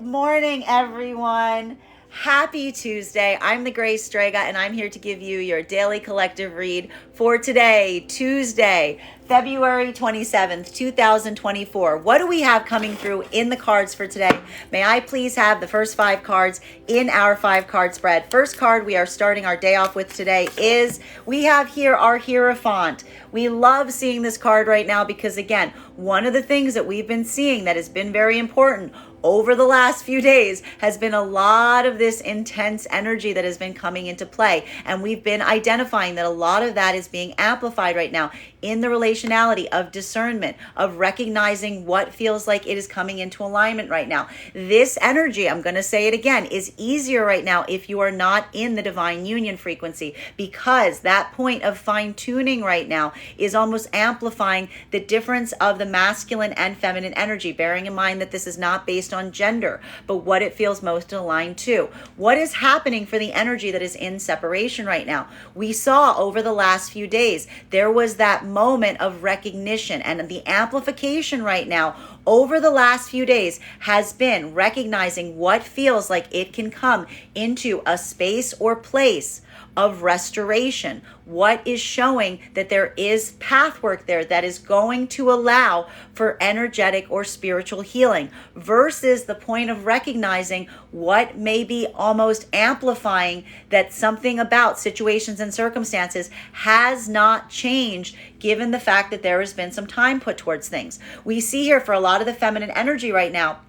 morning, everyone. Happy Tuesday. I'm the Gray Strega, and I'm here to give you your daily collective read for today, Tuesday, February 27th, 2024. What do we have coming through in the cards for today? May I please have the first 5 cards in our 5-card spread? First card we are starting our day off with today is, we have here our Hierophant. We love seeing this card right now because, again, one of the things that we've been seeing that has been very important over the last few days has been a lot of this intense energy that has been coming into play. And we've been identifying that a lot of that is being amplified right now in the relationality of discernment, of recognizing what feels like it is coming into alignment right now. This energy, I'm going to say it again, is easier right now if you are not in the divine union frequency, because that point of fine tuning right now is almost amplifying the difference of the masculine and feminine energy, bearing in mind that this is not based on gender, but what it feels most aligned to. What is happening for the energy that is in separation right now? We saw over the last few days, there was that moment of recognition, and the amplification right now over the last few days has been recognizing what feels like it can come into a space or place of restoration. What is showing that there is pathwork there that is going to allow for energetic or spiritual healing, versus the point of recognizing what may be almost amplifying that something about situations and circumstances has not changed, given the fact that there has been some time put towards things. We see here for a lot of the feminine energy right now,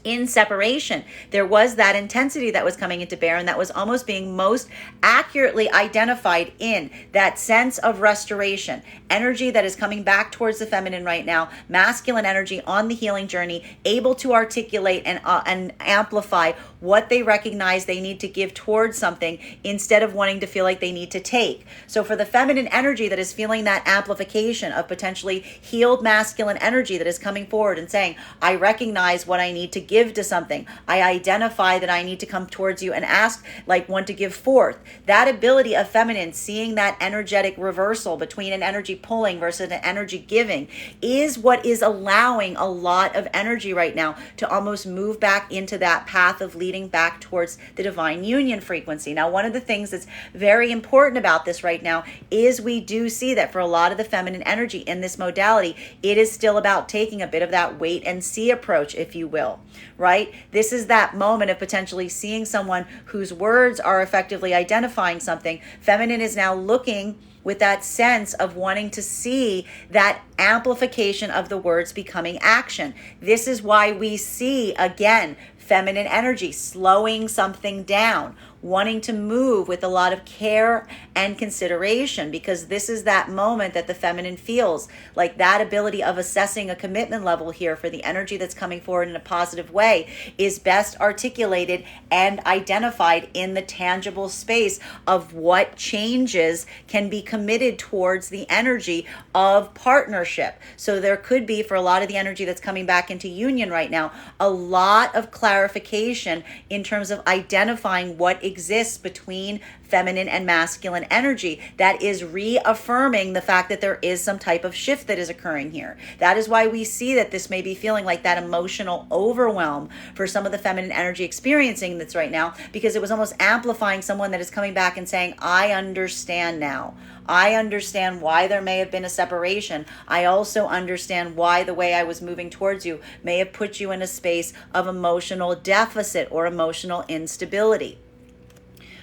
in separation, there was that intensity that was coming into bear, and that was almost being most accurately identified in that sense of restoration. Energy that is coming back towards the feminine right now, masculine energy on the healing journey, able to articulate and amplify what they recognize they need to give towards something instead of wanting to feel like they need to take. So for the feminine energy that is feeling that amplification of potentially healed masculine energy that is coming forward and saying, I recognize what I need to give to something. I identify that I need to come towards you and ask, like, want to give forth. That ability of feminine, seeing that energetic reversal between an energy pulling versus an energy giving, is what is allowing a lot of energy right now to almost move back into that path of leading back towards the divine union frequency. Now, one of the things that's very important about this right now is we do see that for a lot of the feminine energy in this modality, it is still about taking a bit of that wait and see approach, if you will, right? This is that moment of potentially seeing someone whose words are effectively identifying something. Feminine is now looking with that sense of wanting to see that amplification of the words becoming action. This is why we see, again, feminine energy slowing something down, wanting to move with a lot of care and consideration, because this is that moment that the feminine feels like that ability of assessing a commitment level here for the energy that's coming forward in a positive way is best articulated and identified in the tangible space of what changes can be committed towards the energy of partnership. So there could be, for a lot of the energy that's coming back into union right now, a lot of clarification in terms of identifying what exists between feminine and masculine energy that is reaffirming the fact that there is some type of shift that is occurring here. That is why we see that this may be feeling like that emotional overwhelm for some of the feminine energy experiencing this right now, because it was almost amplifying someone that is coming back and saying, I understand now. I understand why there may have been a separation. I also understand why the way I was moving towards you may have put you in a space of emotional deficit or emotional instability.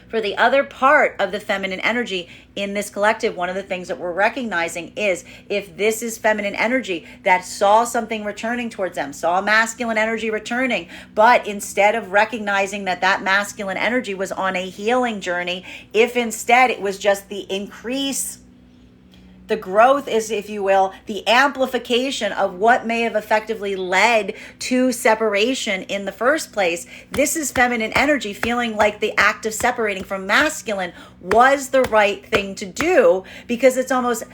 For the other part of the feminine energy in this collective, one of the things that we're recognizing is, if this is feminine energy that saw something returning towards them, saw masculine energy returning, but instead of recognizing that that masculine energy was on a healing journey, if instead it was just the increase, the growth is, if you will, the amplification of what may have effectively led to separation in the first place. This is feminine energy feeling like the act of separating from masculine was the right thing to do, because it's almost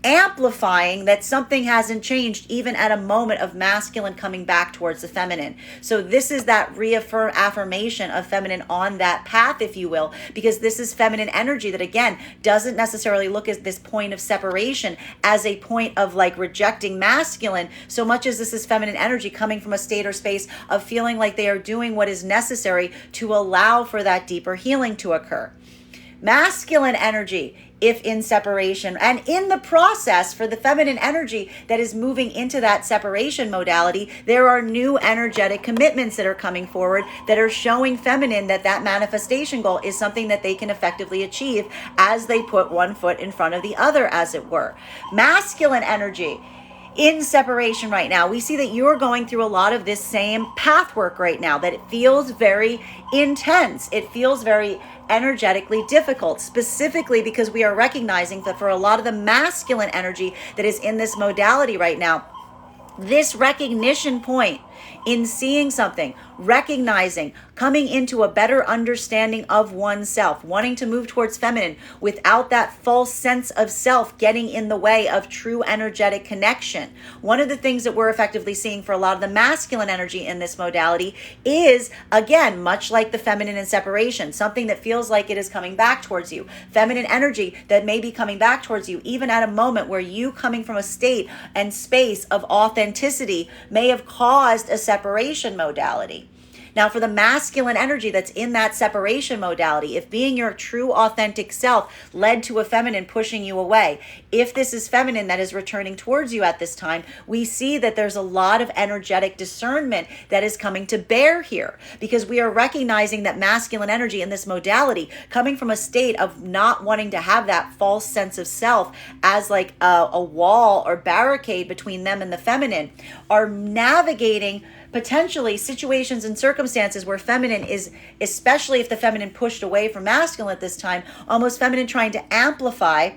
amplifying that something hasn't changed even at a moment of masculine coming back towards the feminine. So this is that affirmation of feminine on that path, if you will, because this is feminine energy that, again, doesn't necessarily look at this point of separation as a point of like rejecting masculine, so much as this is feminine energy coming from a state or space of feeling like they are doing what is necessary to allow for that deeper healing to occur. Masculine energy, if in separation, and in the process for the feminine energy that is moving into that separation modality, there are new energetic commitments that are coming forward that are showing feminine that that manifestation goal is something that they can effectively achieve as they put one foot in front of the other, as it were. Masculine energy in separation right now, we see that you're going through a lot of this same path work right now, that it feels very intense. It feels very energetically difficult, specifically because we are recognizing that for a lot of the masculine energy that is in this modality right now, this recognition point in seeing something, recognizing, coming into a better understanding of oneself, wanting to move towards feminine without that false sense of self getting in the way of true energetic connection. One of the things that we're effectively seeing for a lot of the masculine energy in this modality is, again, much like the feminine in separation, something that feels like it is coming back towards you. Feminine energy that may be coming back towards you, even at a moment where you coming from a state and space of authenticity may have caused a separation modality. Now, for the masculine energy that's in that separation modality, if being your true authentic self led to a feminine pushing you away, if this is feminine that is returning towards you at this time, we see that there's a lot of energetic discernment that is coming to bear here, because we are recognizing that masculine energy in this modality, coming from a state of not wanting to have that false sense of self as like a wall or barricade between them and the feminine, are navigating potentially situations and circumstances where feminine is, especially if the feminine pushed away from masculine at this time, almost feminine trying to amplify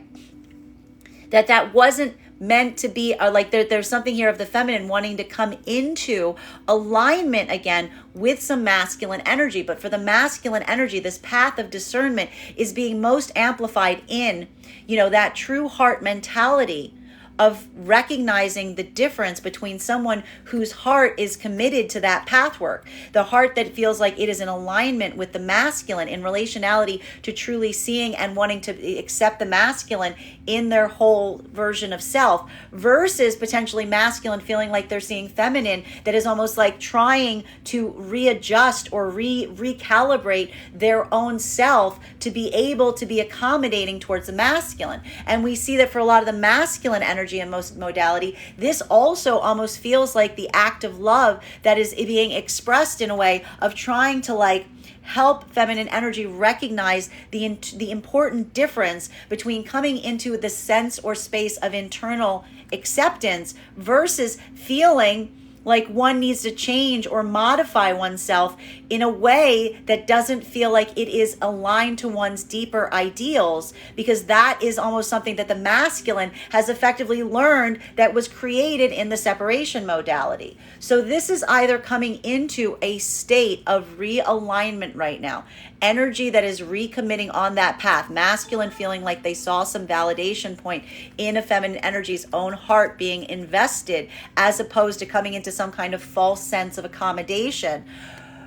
that wasn't meant to be, like there's something here of the feminine wanting to come into alignment again with some masculine energy. But for the masculine energy, this path of discernment is being most amplified in, that true heart mentality of recognizing the difference between someone whose heart is committed to that path work, the heart that feels like it is in alignment with the masculine in relationality to truly seeing and wanting to accept the masculine in their whole version of self, versus potentially masculine feeling like they're seeing feminine that is almost like trying to readjust or recalibrate their own self to be able to be accommodating towards the masculine. And we see that for a lot of the masculine energy in most modality, this also almost feels like the act of love that is being expressed in a way of trying to like help feminine energy recognize the important difference between coming into the sense or space of internal acceptance versus feeling like one needs to change or modify oneself in a way that doesn't feel like it is aligned to one's deeper ideals, because that is almost something that the masculine has effectively learned that was created in the separation modality. So this is either coming into a state of realignment right now, energy that is recommitting on that path, masculine feeling like they saw some validation point in a feminine energy's own heart being invested, as opposed to coming into some kind of false sense of accommodation,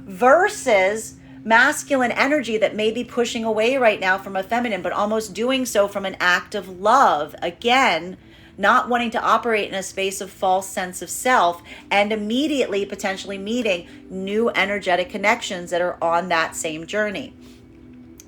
versus masculine energy that may be pushing away right now from a feminine, but almost doing so from an act of love. Again, not wanting to operate in a space of false sense of self, and immediately potentially meeting new energetic connections that are on that same journey.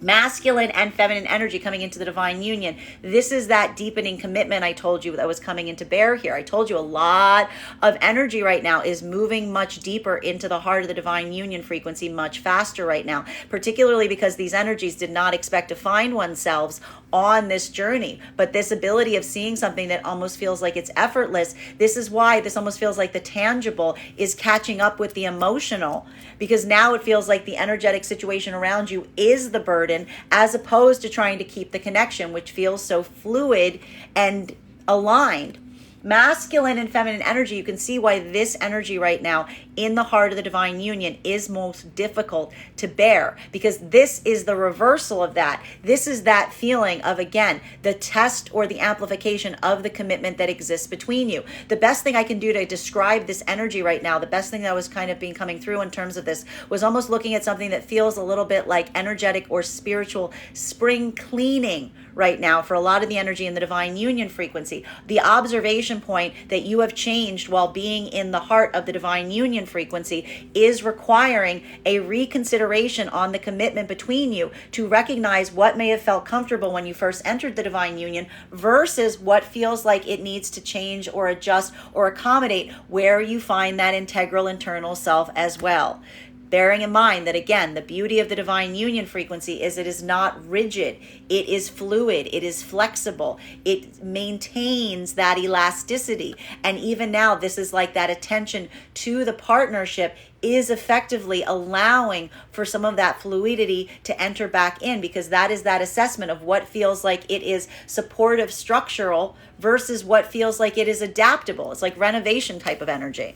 Masculine and feminine energy coming into the divine union. This is that deepening commitment I told you that was coming into bear here. I told you a lot of energy right now is moving much deeper into the heart of the divine union frequency much faster right now, particularly because these energies did not expect to find oneself on this journey. But this ability of seeing something that almost feels like it's effortless, this is why this almost feels like the tangible is catching up with the emotional, because now it feels like the energetic situation around you is the burden, as opposed to trying to keep the connection, which feels so fluid and aligned. Masculine and feminine energy, you can see why this energy right now in the heart of the divine union is most difficult to bear, because this is the reversal of that. This is that feeling of, again, the test or the amplification of the commitment that exists between you. The best thing I can do to describe this energy right now, the best thing that was kind of been coming through in terms of this, was almost looking at something that feels a little bit like energetic or spiritual spring cleaning right now for a lot of the energy in the divine union frequency. The observation point that you have changed while being in the heart of the divine union frequency is requiring a reconsideration on the commitment between you to recognize what may have felt comfortable when you first entered the divine union versus what feels like it needs to change or adjust or accommodate where you find that integral internal self as well. Bearing in mind that, again, the beauty of the divine union frequency is it is not rigid. It is fluid. It is flexible. It maintains that elasticity. And even now, this is like that attention to the partnership is effectively allowing for some of that fluidity to enter back in, because that is that assessment of what feels like it is supportive, structural versus what feels like it is adaptable. It's like renovation type of energy.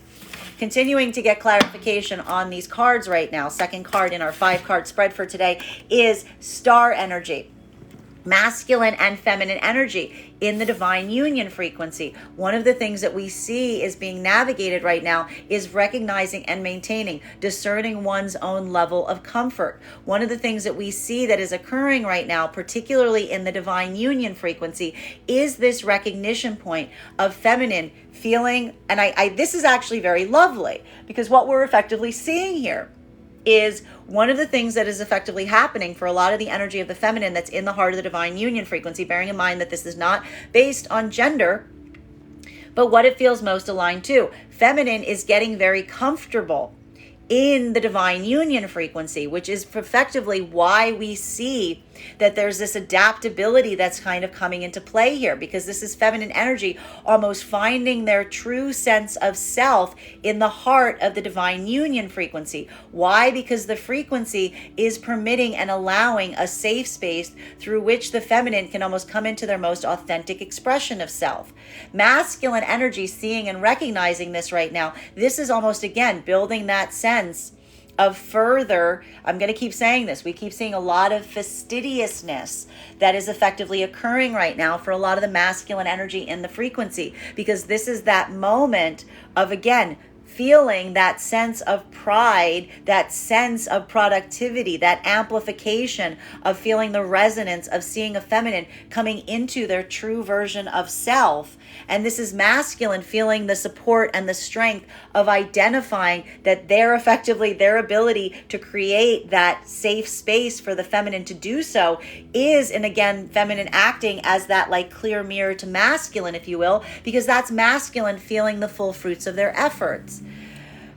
Continuing to get clarification on these cards right now. Second card in our 5-card spread for today is star energy. Masculine and feminine energy in the divine union frequency. One of the things that we see is being navigated right now is recognizing and maintaining, discerning one's own level of comfort. One of the things that we see that is occurring right now, particularly in the divine union frequency, is this recognition point of feminine feeling, and I this is actually very lovely, because what we're effectively seeing here is one of the things that is effectively happening for a lot of the energy of the feminine that's in the heart of the divine union frequency, bearing in mind that this is not based on gender, but what it feels most aligned to. Feminine is getting very comfortable in the divine union frequency, which is effectively why we see that there's this adaptability that's kind of coming into play here, because this is feminine energy almost finding their true sense of self in the heart of the divine union frequency. Why? Because the frequency is permitting and allowing a safe space through which the feminine can almost come into their most authentic expression of self. Masculine energy, seeing and recognizing this right now, this is almost, again, building that sense of further, I'm going to keep saying this, we keep seeing a lot of fastidiousness that is effectively occurring right now for a lot of the masculine energy in the frequency, because this is that moment of, again, feeling that sense of pride, that sense of productivity, that amplification of feeling the resonance of seeing a feminine coming into their true version of self. And this is masculine feeling the support and the strength of identifying that they're effectively, their ability to create that safe space for the feminine to do so is, and again, feminine acting as that like clear mirror to masculine, if you will, because that's masculine feeling the full fruits of their efforts.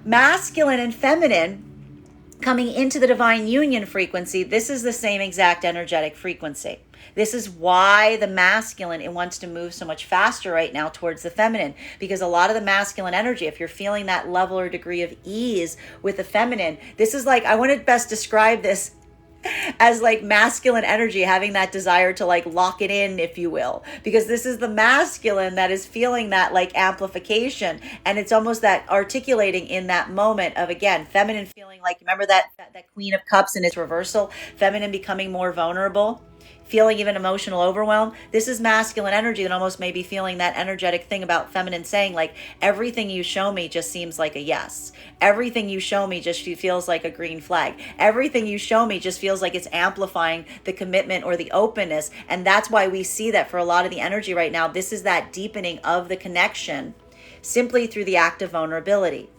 Masculine and feminine coming into the divine union frequency, this is the same exact energetic frequency. This is why the masculine, it wants to move so much faster right now towards the feminine, because a lot of the masculine energy, if you're feeling that level or degree of ease with the feminine, this is like, I want to best describe this as like masculine energy having that desire to like lock it in, if you will, because this is the masculine that is feeling that like amplification, and it's almost that articulating in that moment of, again, feminine feeling like, remember that Queen of Cups in its reversal, feminine becoming more vulnerable, feeling even emotional overwhelm. This is masculine energy that almost may be feeling that energetic thing about feminine saying like, everything you show me just seems like a yes. Everything you show me just feels like a green flag. Everything you show me just feels like it's amplifying the commitment or the openness. And that's why we see that for a lot of the energy right now, this is that deepening of the connection simply through the act of vulnerability.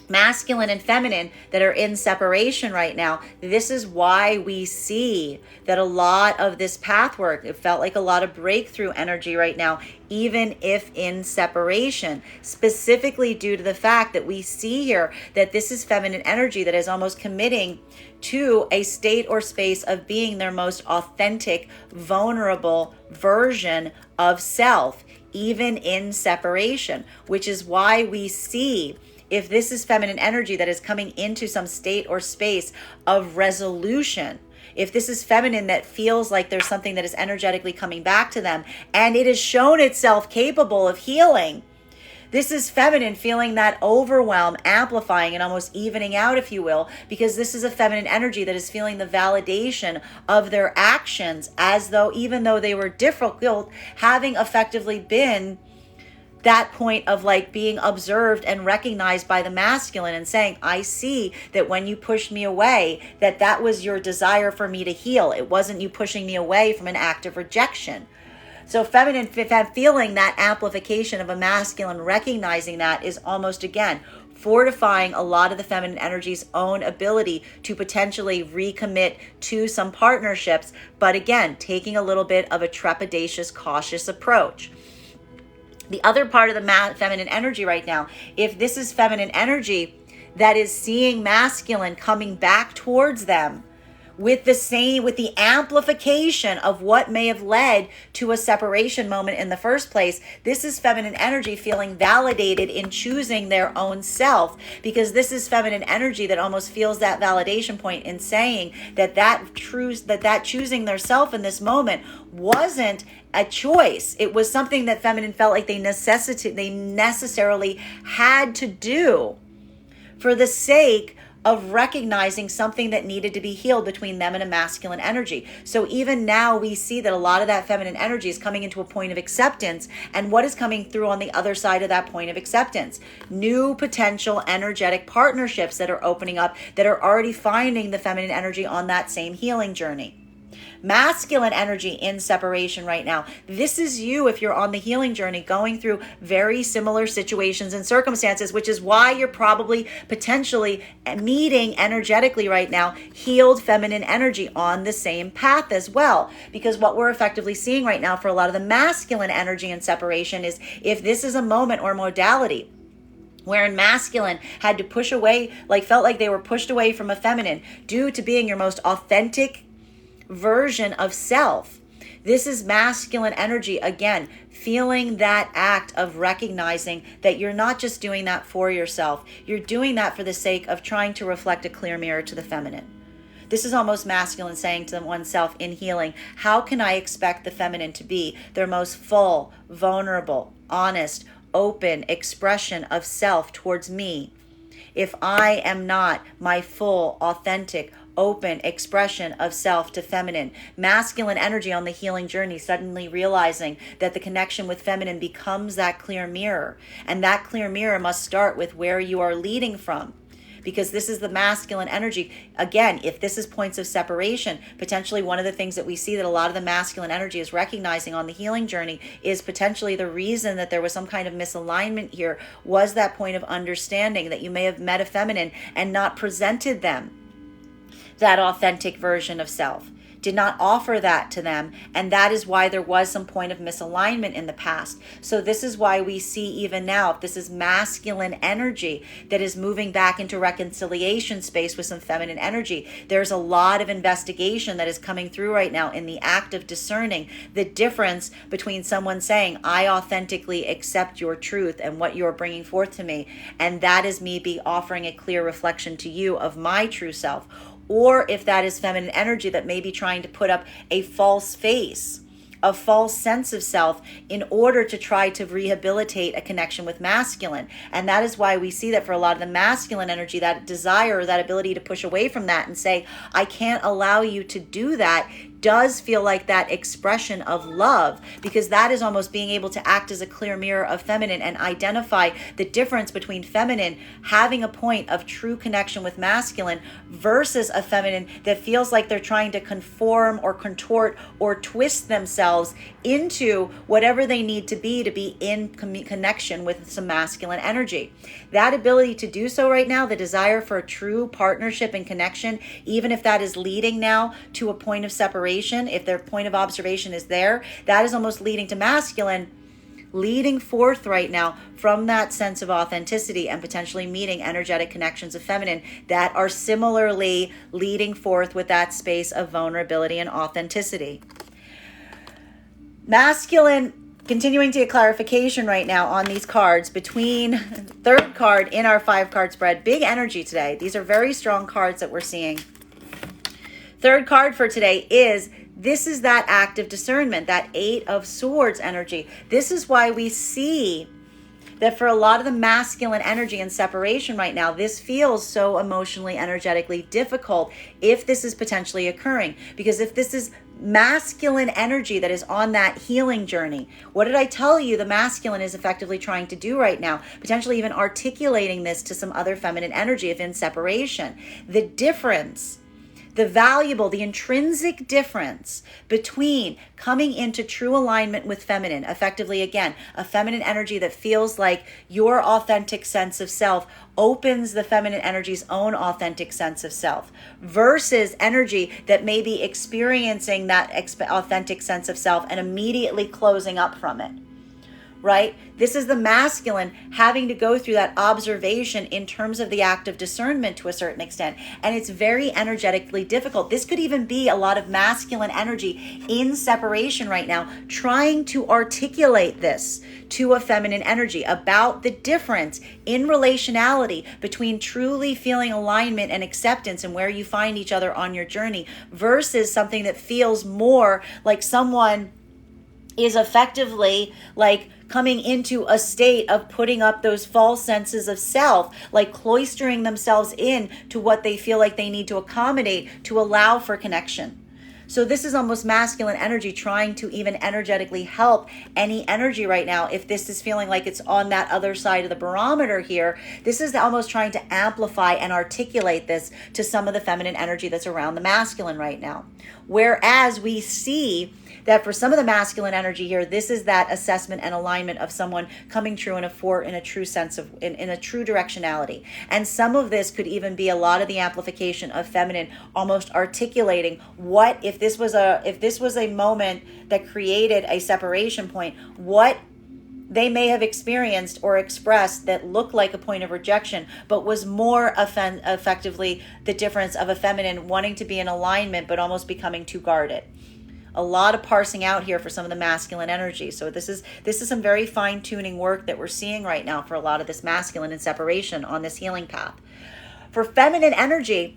Masculine and feminine that are in separation right now, this is why we see that a lot of this path work, it felt like a lot of breakthrough energy right now, even if in separation, specifically due to the fact that we see here that this is feminine energy that is almost committing to a state or space of being their most authentic, vulnerable version of self, even in separation, which is why we see, if this is feminine energy that is coming into some state or space of resolution, if this is feminine that feels like there's something that is energetically coming back to them and it has shown itself capable of healing, This is feminine feeling that overwhelm, amplifying and almost evening out, if you will, because this is a feminine energy that is feeling the validation of their actions as though, even though they were difficult, having effectively been that point of like being observed and recognized by the masculine and saying, I see that when you pushed me away, that was your desire for me to heal. It wasn't you pushing me away from an act of rejection. So feminine feeling that amplification of a masculine, recognizing that is almost, again, fortifying a lot of the feminine energy's own ability to potentially recommit to some partnerships, but again, taking a little bit of a trepidatious, cautious approach. The other part of the feminine energy right now, if this is feminine energy that is seeing masculine coming back towards them, with the amplification of what may have led to a separation moment in the first place. This is feminine energy feeling validated in choosing their own self, because this is feminine energy that almost feels that validation point in saying that choosing their self in this moment wasn't a choice. It was something that feminine felt like they necessarily had to do for the sake of recognizing something that needed to be healed between them and a masculine energy. So even now we see that a lot of that feminine energy is coming into a point of acceptance. And what is coming through on the other side of that point of acceptance? New potential energetic partnerships that are opening up, that are already finding the feminine energy on that same healing journey. Masculine energy in separation right now. This is you, if you're on the healing journey, going through very similar situations and circumstances, which is why you're probably potentially meeting energetically right now healed feminine energy on the same path as well. Because what we're effectively seeing right now for a lot of the masculine energy in separation is, if this is a moment or modality wherein masculine had to push away, felt like they were pushed away from a feminine due to being your most authentic version of self. This is masculine energy, again, feeling that act of recognizing that you're not just doing that for yourself. You're doing that for the sake of trying to reflect a clear mirror to the feminine. This is almost masculine saying to oneself in healing, how can I expect the feminine to be their most full, vulnerable, honest, open expression of self towards me if I am not my full, authentic, open expression of self to feminine? Masculine energy on the healing journey, suddenly realizing that the connection with feminine becomes that clear mirror. And that clear mirror must start with where you are leading from. Because this is the masculine energy. Again, if this is points of separation, potentially one of the things that we see that a lot of the masculine energy is recognizing on the healing journey is potentially the reason that there was some kind of misalignment here was that point of understanding that you may have met a feminine and not presented them that authentic version of self, did not offer that to them, and that is why there was some point of misalignment in the past. So this is why we see even now, if this is masculine energy that is moving back into reconciliation space with some feminine energy, there's a lot of investigation that is coming through right now in the act of discerning the difference between someone saying, I authentically accept your truth and what you're bringing forth to me, and that is me offering a clear reflection to you of my true self. Or if that is feminine energy that may be trying to put up a false face, a false sense of self in order to try to rehabilitate a connection with masculine. And that is why we see that for a lot of the masculine energy, that desire, that ability to push away from that and say, I can't allow you to do that, does feel like that expression of love, because that is almost being able to act as a clear mirror of feminine and identify the difference between feminine having a point of true connection with masculine versus a feminine that feels like they're trying to conform or contort or twist themselves into whatever they need to be in connection with some masculine energy. That ability to do so right now, the desire for a true partnership and connection, even if that is leading now to a point of separation, if their point of observation is there, that is almost leading to masculine leading forth right now from that sense of authenticity and potentially meeting energetic connections of feminine that are similarly leading forth with that space of vulnerability and authenticity. Masculine, continuing to get clarification right now on these cards between third card in our 5-card spread. Big energy today. These are very strong cards that we're seeing. Third card for today is, this is that act of discernment, that 8 of Swords energy. This is why we see that for a lot of the masculine energy and separation right now, this feels so emotionally, energetically difficult if this is potentially occurring. Because if this is masculine energy that is on that healing journey, what did I tell you the masculine is effectively trying to do right now? Potentially even articulating this to some other feminine energy if in separation. The difference, the valuable, the intrinsic difference between coming into true alignment with feminine, effectively, again, a feminine energy that feels like your authentic sense of self opens the feminine energy's own authentic sense of self, versus energy that may be experiencing that authentic sense of self and immediately closing up from it. Right? This is the masculine having to go through that observation in terms of the act of discernment to a certain extent. And it's very energetically difficult. This could even be a lot of masculine energy in separation right now, trying to articulate this to a feminine energy about the difference in relationality between truly feeling alignment and acceptance and where you find each other on your journey, versus something that feels more like someone is effectively like coming into a state of putting up those false senses of self, like cloistering themselves in to what they feel like they need to accommodate to allow for connection. So this is almost masculine energy trying to even energetically help any energy right now. If this is feeling like it's on that other side of the barometer here, this is almost trying to amplify and articulate this to some of the feminine energy that's around the masculine right now. Whereas we see that for some of the masculine energy here, this is that assessment and alignment of someone coming true in a true sense of, in a true directionality. And some of this could even be a lot of the amplification of feminine, almost articulating what, if this was a moment that created a separation point, what they may have experienced or expressed that looked like a point of rejection, but was more effectively the difference of a feminine wanting to be in alignment, but almost becoming too guarded. A lot of parsing out here for some of the masculine energy. So this is some very fine-tuning work that we're seeing right now for a lot of this masculine and separation on this healing path. For feminine energy,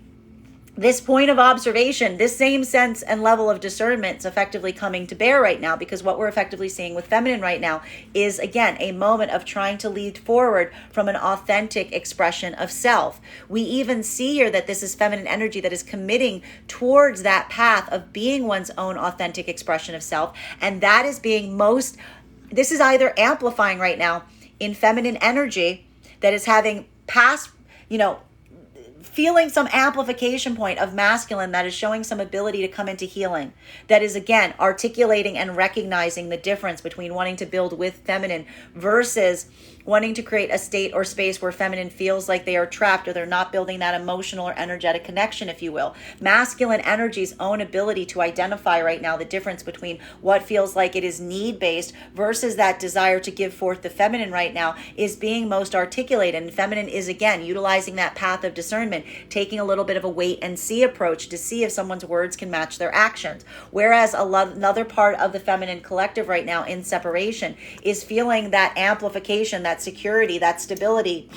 this point of observation, this same sense and level of discernment is effectively coming to bear right now, because what we're effectively seeing with feminine right now is, again, a moment of trying to lead forward from an authentic expression of self. We even see here that this is feminine energy that is committing towards that path of being one's own authentic expression of self. And that is being this is either amplifying right now in feminine energy that is having past, feeling some amplification point of masculine that is showing some ability to come into healing, that is, again, articulating and recognizing the difference between wanting to build with feminine versus wanting to create a state or space where feminine feels like they are trapped or they're not building that emotional or energetic connection, if you will. Masculine energy's own ability to identify right now the difference between what feels like it is need-based versus that desire to give forth the feminine right now is being most articulated. And feminine is, again, utilizing that path of discernment, taking a little bit of a wait and see approach to see if someone's words can match their actions. Whereas another part of the feminine collective right now in separation is feeling that amplification, that security, that stability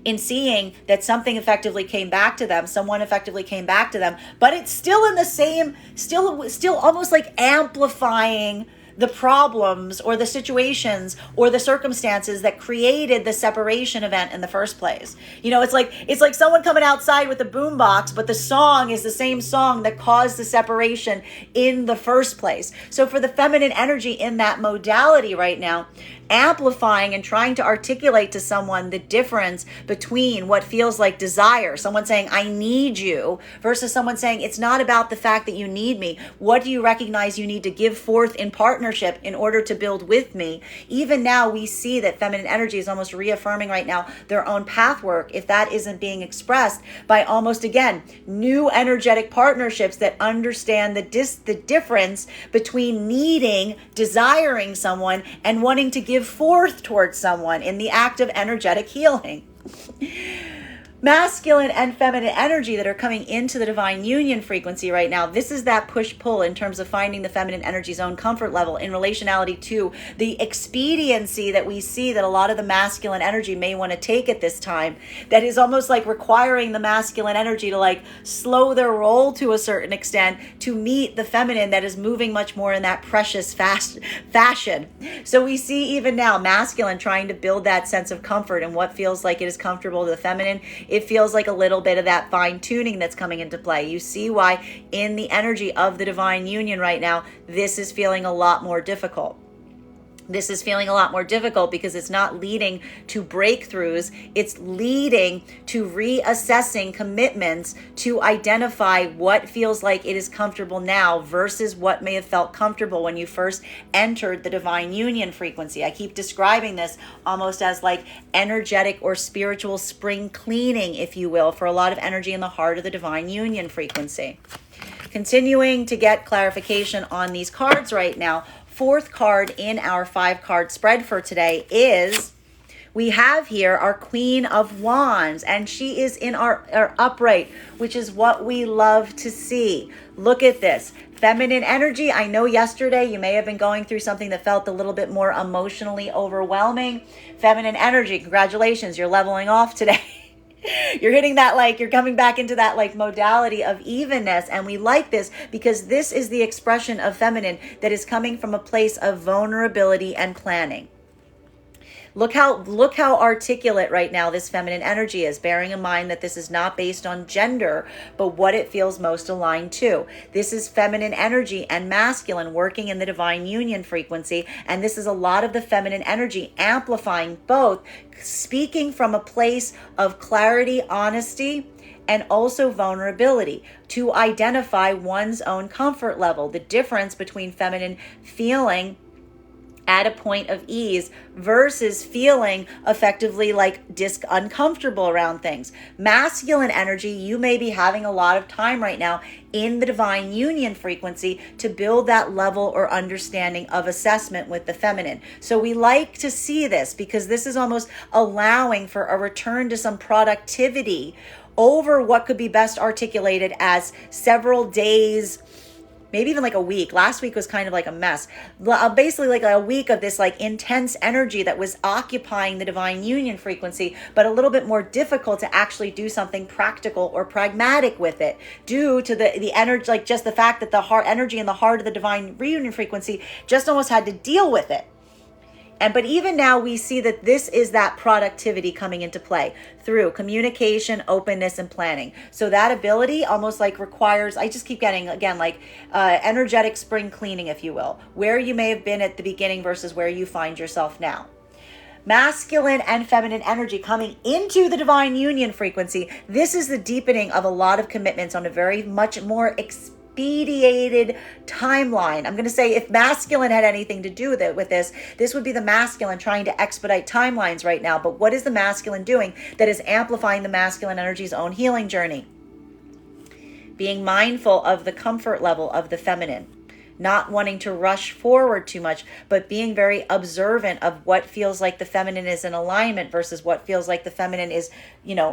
in seeing that something effectively came back to them, someone effectively came back to them, but it's still in the same, still almost like amplifying the problems or the situations or the circumstances that created the separation event in the first place. It's like someone coming outside with a boombox, but the song is the same song that caused the separation in the first place. So for the feminine energy in that modality right now, amplifying and trying to articulate to someone the difference between what feels like desire, someone saying, I need you, versus someone saying, it's not about the fact that you need me. What do you recognize you need to give forth in partnership in order to build with me? Even now, we see that feminine energy is almost reaffirming right now their own path work, if that isn't being expressed by almost, again, new energetic partnerships that understand the difference between needing, desiring someone, and wanting to give forth towards someone in the act of energetic healing. masculine and feminine energy that are coming into the divine union frequency right now. This is that push-pull in terms of finding the feminine energy's own comfort level in relationality to the expediency that we see that a lot of the masculine energy may want to take at this time, that is almost like requiring the masculine energy to like slow their roll to a certain extent to meet the feminine that is moving much more in that precious fast fashion. So we see even now masculine trying to build that sense of comfort and what feels like it is comfortable to the feminine. It feels like a little bit of that fine tuning that's coming into play. You see why in the energy of the divine union right now, this is feeling a lot more difficult. This is feeling a lot more difficult because it's not leading to breakthroughs. It's leading to reassessing commitments to identify what feels like it is comfortable now versus what may have felt comfortable when you first entered the divine union frequency. I keep describing this almost as like energetic or spiritual spring cleaning, if you will, for a lot of energy in the heart of the divine union frequency. Continuing to get clarification on these cards right now. Fourth card in our 5-card spread for today is, we have here our Queen of Wands, and she is in our upright, which is what we love to see. Look at this. Feminine energy. I know yesterday you may have been going through something that felt a little bit more emotionally overwhelming. Feminine energy. Congratulations, you're leveling off today. You're hitting that, like, you're coming back into that like modality of evenness. And we like this because this is the expression of feminine that is coming from a place of vulnerability and planning. Look how articulate right now this feminine energy is, bearing in mind that this is not based on gender, but what it feels most aligned to. This is feminine energy and masculine working in the divine union frequency, and this is a lot of the feminine energy amplifying both, speaking from a place of clarity, honesty, and also vulnerability to identify one's own comfort level, the difference between feminine feeling at a point of ease versus feeling effectively like uncomfortable around things. Masculine energy, you may be having a lot of time right now in the divine union frequency to build that level or understanding of assessment with the feminine. So we like to see this because this is almost allowing for a return to some productivity over what could be best articulated as several days, maybe even like a week. Last week was kind of like a mess. Basically like a week of this like intense energy that was occupying the divine union frequency, but a little bit more difficult to actually do something practical or pragmatic with it due to the energy, like just the fact that the heart energy in the heart of the divine reunion frequency just almost had to deal with it. But even now we see that this is that productivity coming into play through communication, openness, and planning. So that ability almost like requires, I just keep getting, again, like energetic spring cleaning, if you will, where you may have been at the beginning versus where you find yourself now. Masculine and feminine energy coming into the divine union frequency. This is the deepening of a lot of commitments on a very much more expedited timeline. I'm going to say if masculine had anything to do with this would be the masculine trying to expedite timelines right now. But what is the masculine doing that is amplifying the masculine energy's own healing journey? Being mindful of the comfort level of the feminine. Not wanting to rush forward too much, but being very observant of what feels like the feminine is in alignment versus what feels like the feminine is,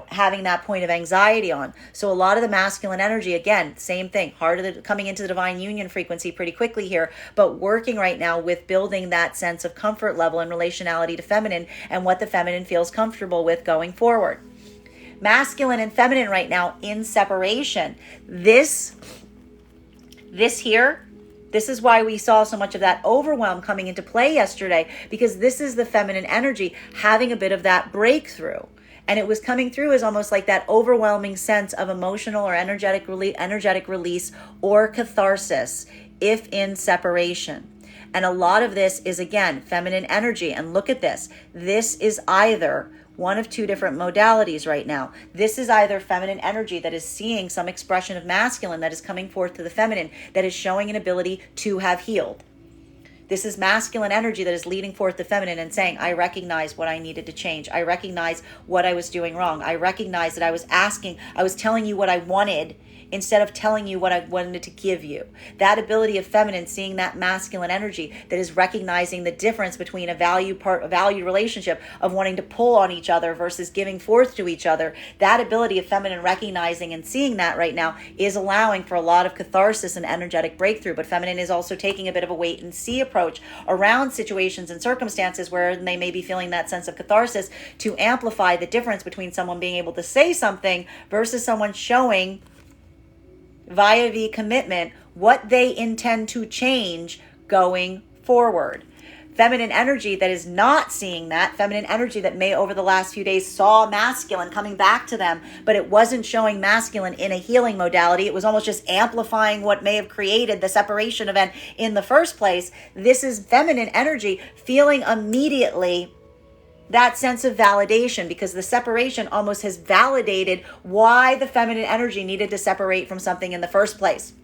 having that point of anxiety on. So a lot of the masculine energy, again, same thing, coming into the divine union frequency pretty quickly here, but working right now with building that sense of comfort level and relationality to feminine and what the feminine feels comfortable with going forward. Masculine and feminine right now in separation. This here, this is why we saw so much of that overwhelm coming into play yesterday, because this is the feminine energy having a bit of that breakthrough. And it was coming through as almost like that overwhelming sense of emotional or energetic release or catharsis if in separation. And a lot of this is, again, feminine energy. And look at this. This is either one of two different modalities right now. This is either feminine energy that is seeing some expression of masculine that is coming forth to the feminine, that is showing an ability to have healed. This is masculine energy that is leading forth the feminine and saying, I recognize what I needed to change. I recognize what I was doing wrong. I recognize that I was telling you what I wanted instead of telling you what I wanted to give you. That ability of feminine, seeing that masculine energy that is recognizing the difference between a valued relationship of wanting to pull on each other versus giving forth to each other. That ability of feminine recognizing and seeing that right now is allowing for a lot of catharsis and energetic breakthrough. But feminine is also taking a bit of a wait and see approach around situations and circumstances where they may be feeling that sense of catharsis, to amplify the difference between someone being able to say something versus someone showing via the commitment what they intend to change going forward. Feminine energy that is not seeing that, feminine energy that may over the last few days saw masculine coming back to them, but it wasn't showing masculine in a healing modality. It was almost just amplifying what may have created the separation event in the first place. This is feminine energy feeling immediately that sense of validation, because the separation almost has validated why the feminine energy needed to separate from something in the first place.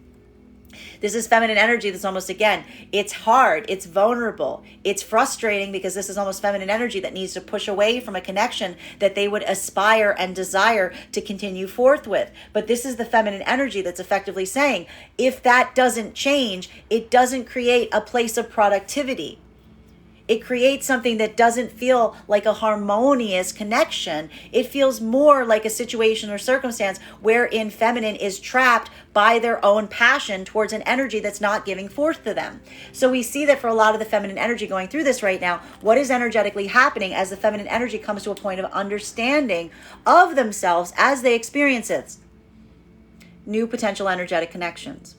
This is feminine energy that's almost, again, it's hard, it's vulnerable, it's frustrating, because this is almost feminine energy that needs to push away from a connection that they would aspire and desire to continue forth with. But this is the feminine energy that's effectively saying, if that doesn't change, it doesn't create a place of productivity. It creates something that doesn't feel like a harmonious connection. It feels more like a situation or circumstance wherein feminine is trapped by their own passion towards an energy that's not giving forth to them. So we see that for a lot of the feminine energy going through this right now, what is energetically happening as the feminine energy comes to a point of understanding of themselves as they experience it? New potential energetic connections.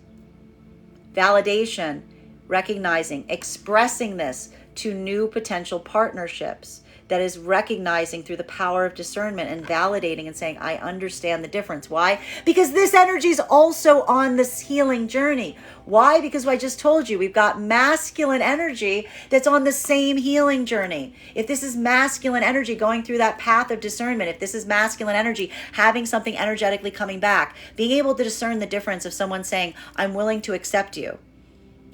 Validation, recognizing, expressing this to new potential partnerships, that is recognizing through the power of discernment and validating and saying, I understand the difference. Why? Because this energy is also on this healing journey. Why? Because I just told you, we've got masculine energy that's on the same healing journey. If this is masculine energy going through that path of discernment, if this is masculine energy having something energetically coming back, being able to discern the difference of someone saying, I'm willing to accept you,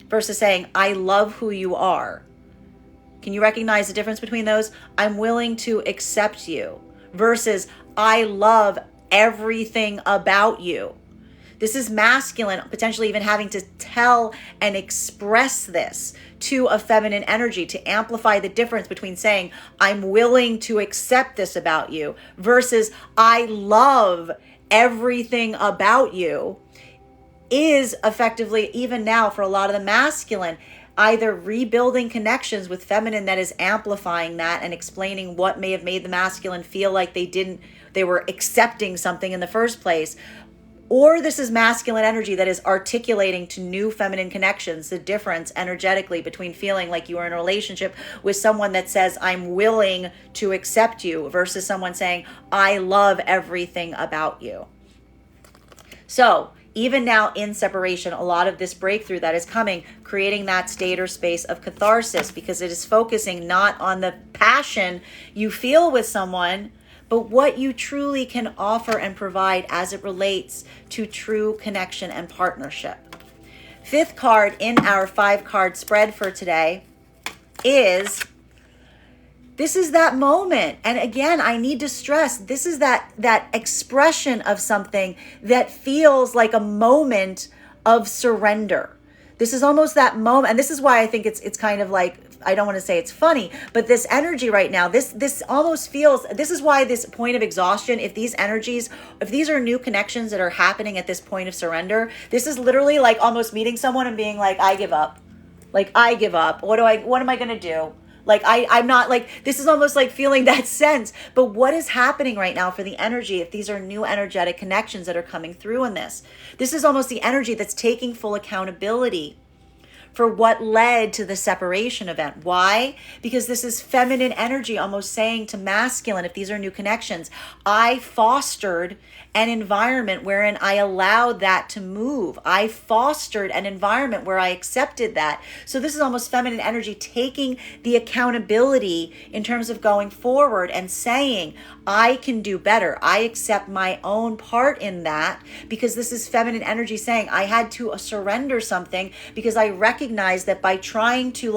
versus saying, I love who you are. Can you recognize the difference between those? I'm willing to accept you versus I love everything about you. This is masculine, potentially even having to tell and express this to a feminine energy to amplify the difference between saying, I'm willing to accept this about you versus I love everything about you, is effectively, even now for a lot of the masculine, either rebuilding connections with feminine that is amplifying that and explaining what may have made the masculine feel like they were accepting something in the first place. Or this is masculine energy that is articulating to new feminine connections the difference energetically between feeling like you are in a relationship with someone that says, I'm willing to accept you, versus someone saying, I love everything about you. So even now in separation, a lot of this breakthrough that is coming, creating that state or space of catharsis, because it is focusing not on the passion you feel with someone, but what you truly can offer and provide as it relates to true connection and partnership. Fifth card in our 5-card spread for today is, this is that moment. And again, I need to stress, this is that expression of something that feels like a moment of surrender. This is almost that moment. And this is why I think it's kind of like, I don't want to say it's funny, but this energy right now, this almost feels, this is why this point of exhaustion, if these are new connections that are happening at this point of surrender, this is literally like almost meeting someone and being like, I give up. Like, I give up. What am I going to do? Like, I'm not, like, this is almost like feeling that sense. But what is happening right now for the energy, if these are new energetic connections that are coming through in this is almost the energy that's taking full accountability for what led to the separation event. Why? Because this is feminine energy almost saying to masculine, if these are new connections, I fostered an environment wherein I allowed that to move. I fostered an environment where I accepted that. So this is almost feminine energy taking the accountability in terms of going forward and saying, I can do better. I accept my own part in that, because this is feminine energy saying I had to surrender something because I recognize that by trying to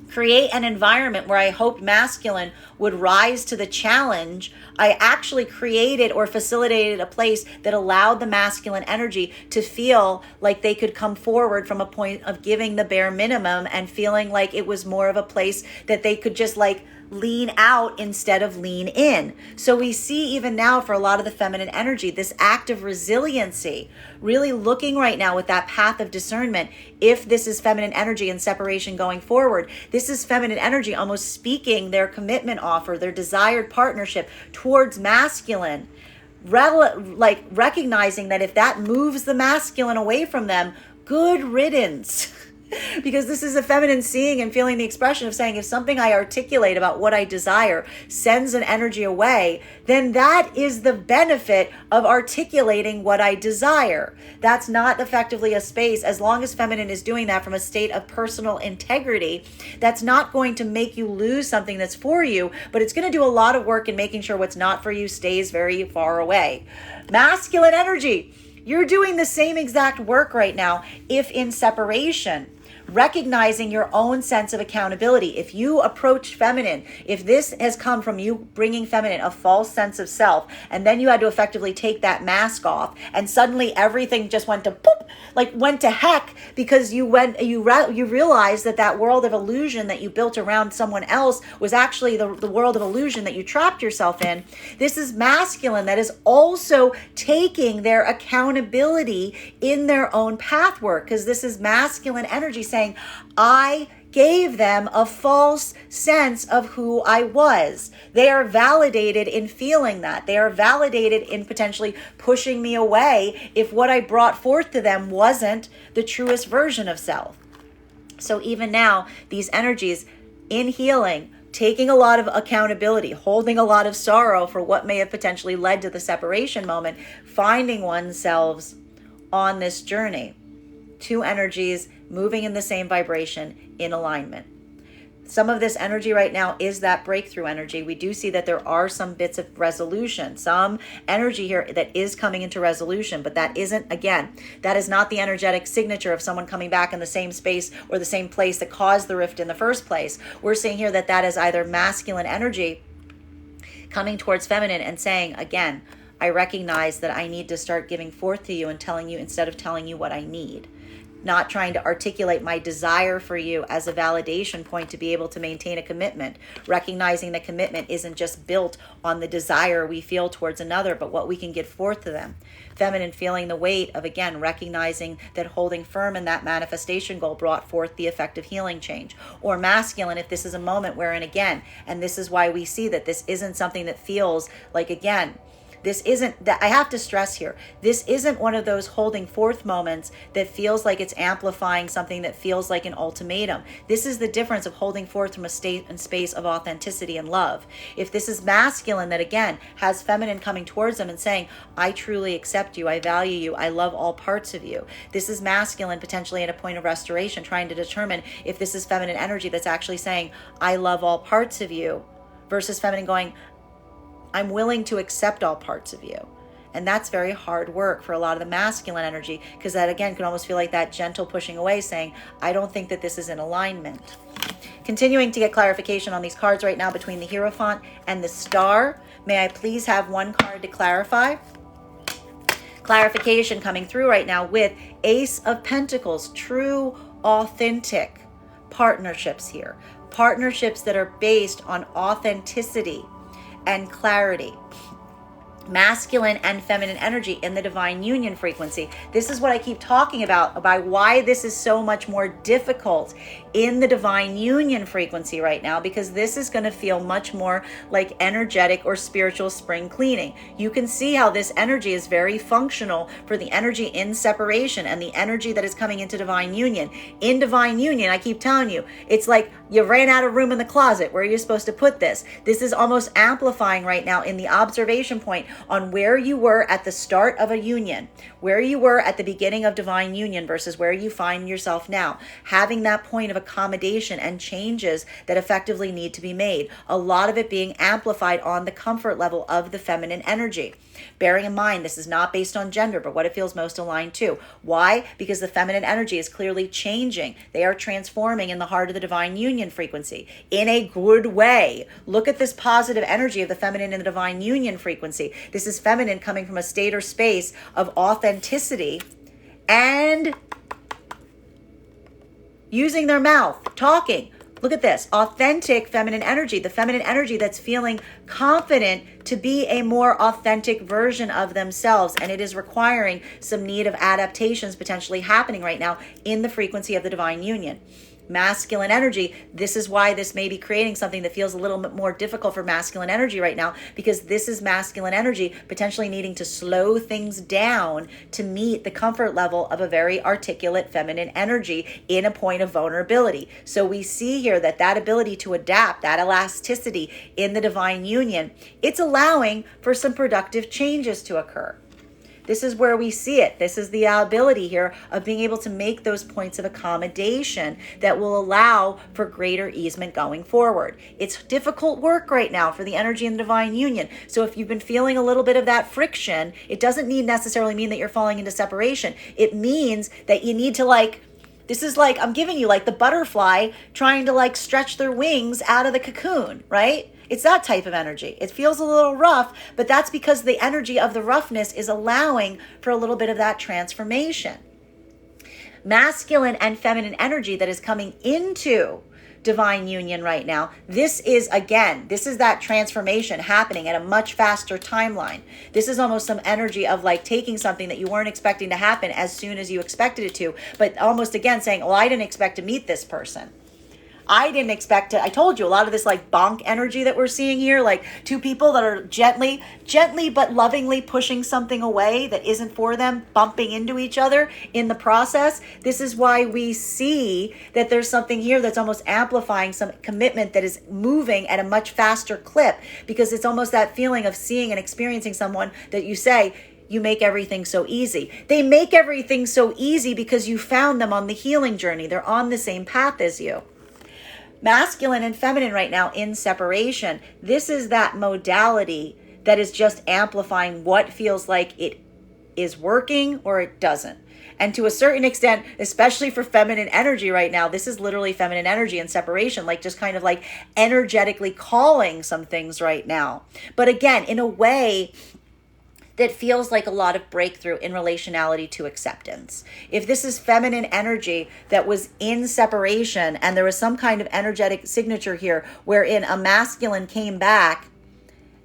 create an environment where I hoped masculine would rise to the challenge, I actually created or facilitated a place that allowed the masculine energy to feel like they could come forward from a point of giving the bare minimum and feeling like it was more of a place that they could just like lean out instead of lean in. So we see even now for a lot of the feminine energy, this act of resiliency, really looking right now with that path of discernment. If this is feminine energy and separation going forward, this is feminine energy almost speaking their commitment offer, their desired partnership towards masculine, like recognizing that if that moves the masculine away from them, good riddance. Because this is a feminine seeing and feeling the expression of saying, if something I articulate about what I desire sends an energy away, then that is the benefit of articulating what I desire. That's not effectively a space, as long as feminine is doing that from a state of personal integrity, that's not going to make you lose something that's for you, but it's going to do a lot of work in making sure what's not for you stays very far away. Masculine energy, you're doing the same exact work right now, if in separation. Recognizing your own sense of accountability. If you approach feminine, if this has come from you bringing feminine a false sense of self, and then you had to effectively take that mask off, and suddenly everything just went to poop, like went to heck, because you realized that world of illusion that you built around someone else was actually the world of illusion that you trapped yourself in. This is masculine that is also taking their accountability in their own path work, because this is masculine energy saying, I gave them a false sense of who I was. They are validated in feeling that. They are validated in potentially pushing me away if what I brought forth to them wasn't the truest version of self. So even now, these energies in healing, taking a lot of accountability, holding a lot of sorrow for what may have potentially led to the separation moment, finding oneself on this journey. Two energies moving in the same vibration in alignment. Some of this energy right now is that breakthrough energy. We do see that there are some bits of resolution, some energy here that is coming into resolution, but that isn't, again, that is not the energetic signature of someone coming back in the same space or the same place that caused the rift in the first place. We're seeing here that is either masculine energy coming towards feminine and saying, again, I recognize that I need to start giving forth to you and telling you instead of telling you what I need. Not trying to articulate my desire for you as a validation point to be able to maintain a commitment, recognizing that commitment isn't just built on the desire we feel towards another, but what we can get forth to them. Feminine feeling the weight of, again, recognizing that holding firm in that manifestation goal brought forth the effective healing change. Or masculine, if this is a moment wherein, again, and this is why we see that this isn't something that feels like, again, this isn't that, I have to stress here, this isn't one of those holding forth moments that feels like it's amplifying something that feels like an ultimatum. This is the difference of holding forth from a state and space of authenticity and love. If this is masculine that, again, has feminine coming towards them and saying, I truly accept you, I value you, I love all parts of you. This is masculine potentially at a point of restoration, trying to determine if this is feminine energy that's actually saying, I love all parts of you, versus feminine going, I'm willing to accept all parts of you. And that's very hard work for a lot of the masculine energy, because that, again, can almost feel like that gentle pushing away saying, I don't think that this is in alignment. Continuing to get clarification on these cards right now between the Hierophant and the Star. May I please have one card to clarify? Clarification coming through right now with Ace of Pentacles, true, authentic partnerships here. Partnerships that are based on authenticity and clarity. Masculine and feminine energy in the divine union frequency. This is what I keep talking about why this is so much more difficult in the divine union frequency right now, because this is going to feel much more like energetic or spiritual spring cleaning. You can see how this energy is very functional for the energy in separation and the energy that is coming into divine union. In divine union, I keep telling you, it's like you ran out of room in the closet. Where are you supposed to put this? This is almost amplifying right now in the observation point on where you were at the start of a union, where you were at the beginning of divine union versus where you find yourself now, having that point of accommodation and changes that effectively need to be made. A lot of it being amplified on the comfort level of the feminine energy. Bearing in mind, this is not based on gender, but what it feels most aligned to. Why? Because the feminine energy is clearly changing. They are transforming in the heart of the divine union. union frequency in a good way. Look at this positive energy of the feminine and the divine union frequency. This is feminine coming from a state or space of authenticity and using their mouth, talking. Look at this, authentic feminine energy, the feminine energy that's feeling confident to be a more authentic version of themselves. And it is requiring some need of adaptations potentially happening right now in the frequency of the divine union. Masculine energy, this is why this may be creating something that feels a little bit more difficult for masculine energy right now, because this is masculine energy potentially needing to slow things down to meet the comfort level of a very articulate feminine energy in a point of vulnerability. So we see here that that ability to adapt, that elasticity in the divine union, it's allowing for some productive changes to occur. This is where we see it. This is the ability here of being able to make those points of accommodation that will allow for greater easement going forward. It's difficult work right now for the energy in the divine union. So if you've been feeling a little bit of that friction, it doesn't necessarily mean that you're falling into separation. It means that you need to this is like, I'm giving you like the butterfly trying to stretch their wings out of the cocoon, right? It's that type of energy. It feels a little rough, but that's because the energy of the roughness is allowing for a little bit of that transformation. Masculine and feminine energy that is coming into divine union right now, this is that transformation happening at a much faster timeline. This is almost some energy of taking something that you weren't expecting to happen as soon as you expected it to, but almost again saying, well, I didn't expect to meet this person. I didn't expect to, I told you a lot of this bonk energy that we're seeing here, two people that are gently but lovingly pushing something away that isn't for them, bumping into each other in the process. This is why we see that there's something here that's almost amplifying some commitment that is moving at a much faster clip, because it's almost that feeling of seeing and experiencing someone that you say, you make everything so easy. They make everything so easy because you found them on the healing journey. They're on the same path as you. Masculine and feminine right now in separation. This is that modality that is just amplifying what feels like it is working or it doesn't. And to a certain extent, especially for feminine energy right now, this is literally feminine energy in separation, just kind of energetically calling some things right now. But again, in a way that feels like a lot of breakthrough in relationality to acceptance. If this is feminine energy that was in separation and there was some kind of energetic signature here wherein a masculine came back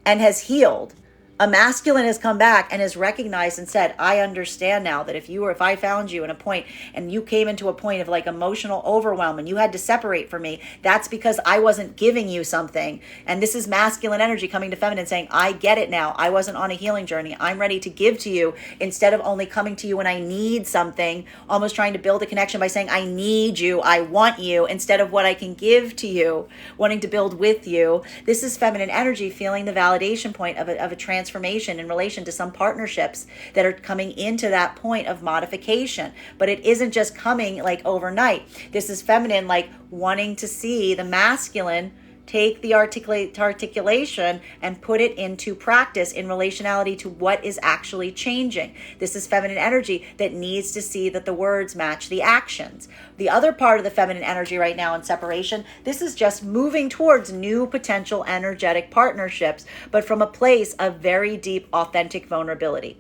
and has healed, a masculine has come back and has recognized and said, I understand now that if I found you in a point and you came into a point of emotional overwhelm and you had to separate from me, that's because I wasn't giving you something. And this is masculine energy coming to feminine saying, I get it now. I wasn't on a healing journey. I'm ready to give to you instead of only coming to you when I need something, almost trying to build a connection by saying, I need you, I want you, instead of what I can give to you, wanting to build with you. This is feminine energy feeling the validation point of a transformation in relation to some partnerships that are coming into that point of modification. But it isn't just coming overnight. This is feminine wanting to see the masculine take the articulation and put it into practice in relationality to what is actually changing. This is feminine energy that needs to see that the words match the actions. The other part of the feminine energy right now in separation, this is just moving towards new potential energetic partnerships, but from a place of very deep, authentic vulnerability.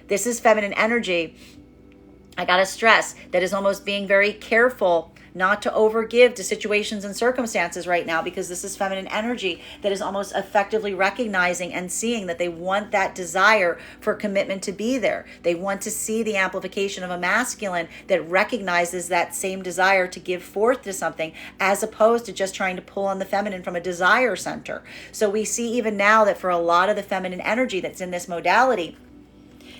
This is feminine energy, I gotta stress, that is almost being very careful not to overgive to situations and circumstances right now, because this is feminine energy that is almost effectively recognizing and seeing that they want that desire for commitment to be there. They want to see the amplification of a masculine that recognizes that same desire to give forth to something, as opposed to just trying to pull on the feminine from a desire center. So we see even now that for a lot of the feminine energy that's in this modality,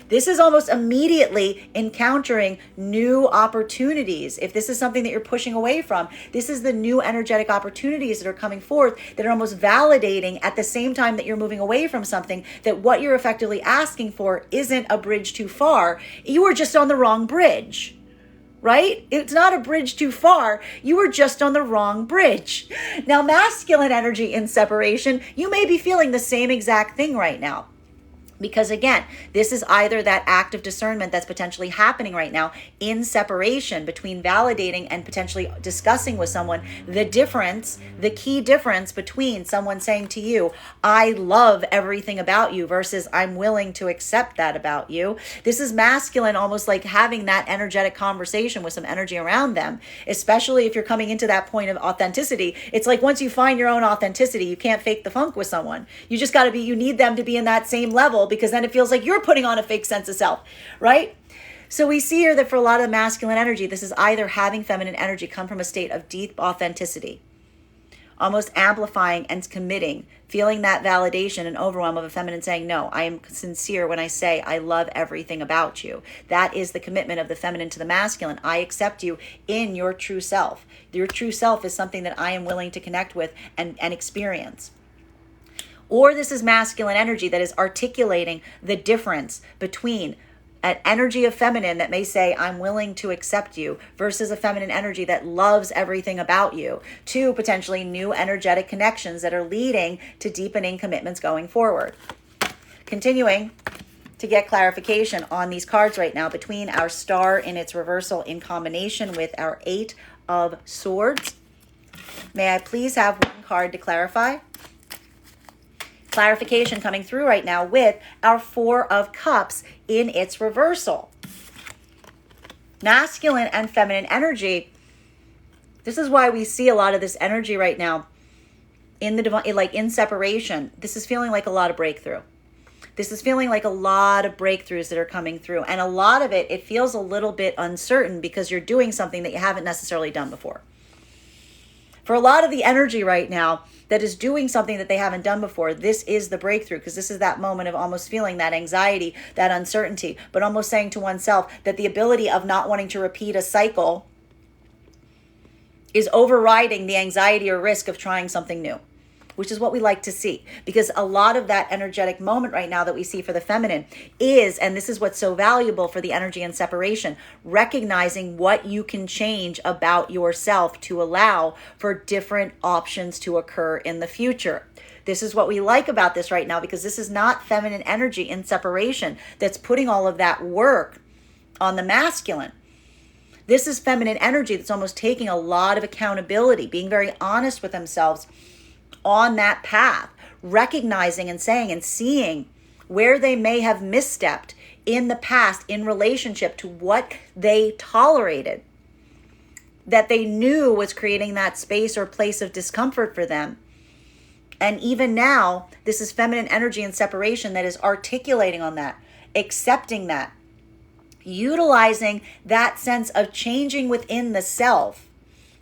this is almost immediately encountering new opportunities. If this is something that you're pushing away from, this is the new energetic opportunities that are coming forth that are almost validating at the same time that you're moving away from something, that what you're effectively asking for isn't a bridge too far. You are just on the wrong bridge, right? It's not a bridge too far. You were just on the wrong bridge. Now, masculine energy in separation, you may be feeling the same exact thing right now. Because again, this is either that act of discernment that's potentially happening right now in separation between validating and potentially discussing with someone the difference, the key difference between someone saying to you, I love everything about you versus I'm willing to accept that about you. This is masculine, almost like having that energetic conversation with some energy around them, especially if you're coming into that point of authenticity. It's like once you find your own authenticity, you can't fake the funk with someone. You just got to be, you need them to be in that same level, because then it feels like you're putting on a fake sense of self, right? So we see here that for a lot of the masculine energy, this is either having feminine energy come from a state of deep authenticity, almost amplifying and committing, feeling that validation and overwhelm of a feminine saying, no, I am sincere when I say I love everything about you. That is the commitment of the feminine to the masculine. I accept you in your true self. Your true self is something that I am willing to connect with and experience. Or this is masculine energy that is articulating the difference between an energy of feminine that may say, I'm willing to accept you, versus a feminine energy that loves everything about you. Two potentially new energetic connections that are leading to deepening commitments going forward. Continuing to get clarification on these cards right now between our star in its reversal in combination with our 8 of Swords. May I please have one card to clarify? Clarification coming through right now with our 4 of Cups in its reversal. Masculine and feminine energy. This is why we see a lot of this energy right now in the divine, like in separation. This is feeling like a lot of breakthrough. This is feeling like a lot of breakthroughs that are coming through. And a lot of it feels a little bit uncertain because you're doing something that you haven't necessarily done before. For a lot of the energy right now that is doing something that they haven't done before, this is the breakthrough, because this is that moment of almost feeling that anxiety, that uncertainty, but almost saying to oneself that the ability of not wanting to repeat a cycle is overriding the anxiety or risk of trying something new, which is what we like to see. Because a lot of that energetic moment right now that we see for the feminine is, and this is what's so valuable for the energy and separation, recognizing what you can change about yourself to allow for different options to occur in the future. This is what we like about this right now, because this is not feminine energy in separation that's putting all of that work on the masculine. This is feminine energy that's almost taking a lot of accountability, being very honest with themselves on that path, recognizing and saying and seeing where they may have misstepped in the past in relationship to what they tolerated, that they knew was creating that space or place of discomfort for them. And even now, this is feminine energy and separation that is articulating on that, accepting that, utilizing that sense of changing within the self,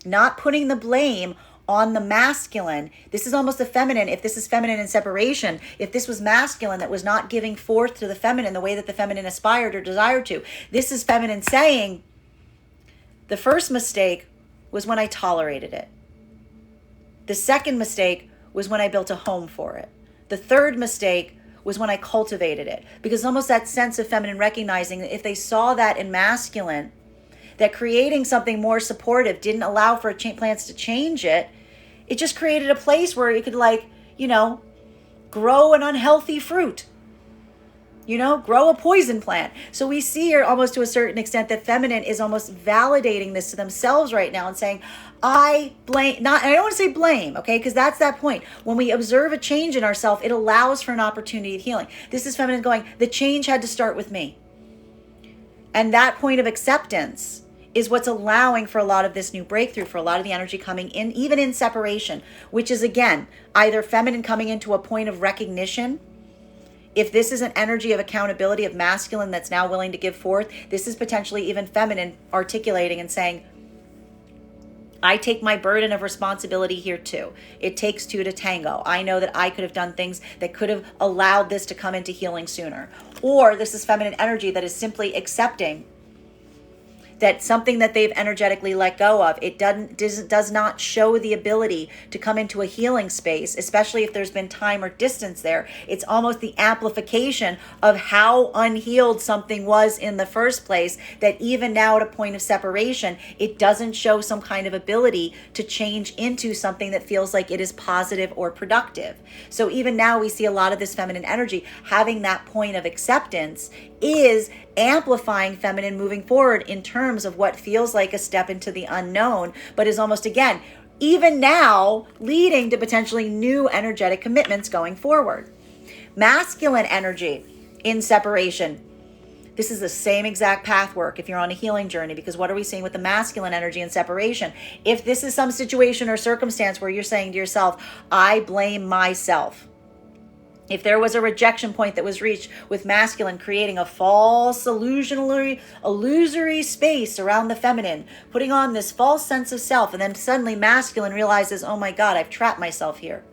not putting the blame on the masculine. This is almost the feminine. If this is feminine in separation, if this was masculine that was not giving forth to the feminine the way that the feminine aspired or desired to, this is feminine saying, the first mistake was when I tolerated it. The second mistake was when I built a home for it. The third mistake was when I cultivated it. Because almost that sense of feminine recognizing that if they saw that in masculine, that creating something more supportive didn't allow for plants to change it, it just created a place where it could, like, grow an unhealthy fruit, grow a poison plant. So we see here almost to a certain extent that feminine is almost validating this to themselves right now and saying, I don't want to say blame, okay? Because that's that point. When we observe a change in ourselves, it allows for an opportunity of healing. This is feminine going, the change had to start with me. And that point of acceptance is what's allowing for a lot of this new breakthrough, for a lot of the energy coming in, even in separation, which is, again, either feminine coming into a point of recognition. If this is an energy of accountability of masculine that's now willing to give forth, this is potentially even feminine articulating and saying, I take my burden of responsibility here too. It takes two to tango. I know that I could have done things that could have allowed this to come into healing sooner. Or this is feminine energy that is simply accepting that something that they've energetically let go of, it does not show the ability to come into a healing space, especially if there's been time or distance there. It's almost the amplification of how unhealed something was in the first place, that even now at a point of separation, it doesn't show some kind of ability to change into something that feels like it is positive or productive. So even now we see a lot of this feminine energy having that point of acceptance is amplifying feminine moving forward in terms of what feels like a step into the unknown, but is almost, again, even now leading to potentially new energetic commitments going forward. Masculine energy in separation. This is the same exact path work if you're on a healing journey, because what are we seeing with the masculine energy in separation? If this is some situation or circumstance where you're saying to yourself, I blame myself. If there was a rejection point that was reached with masculine creating a false illusory space around the feminine, putting on this false sense of self, and then suddenly masculine realizes, oh my God, I've trapped myself here.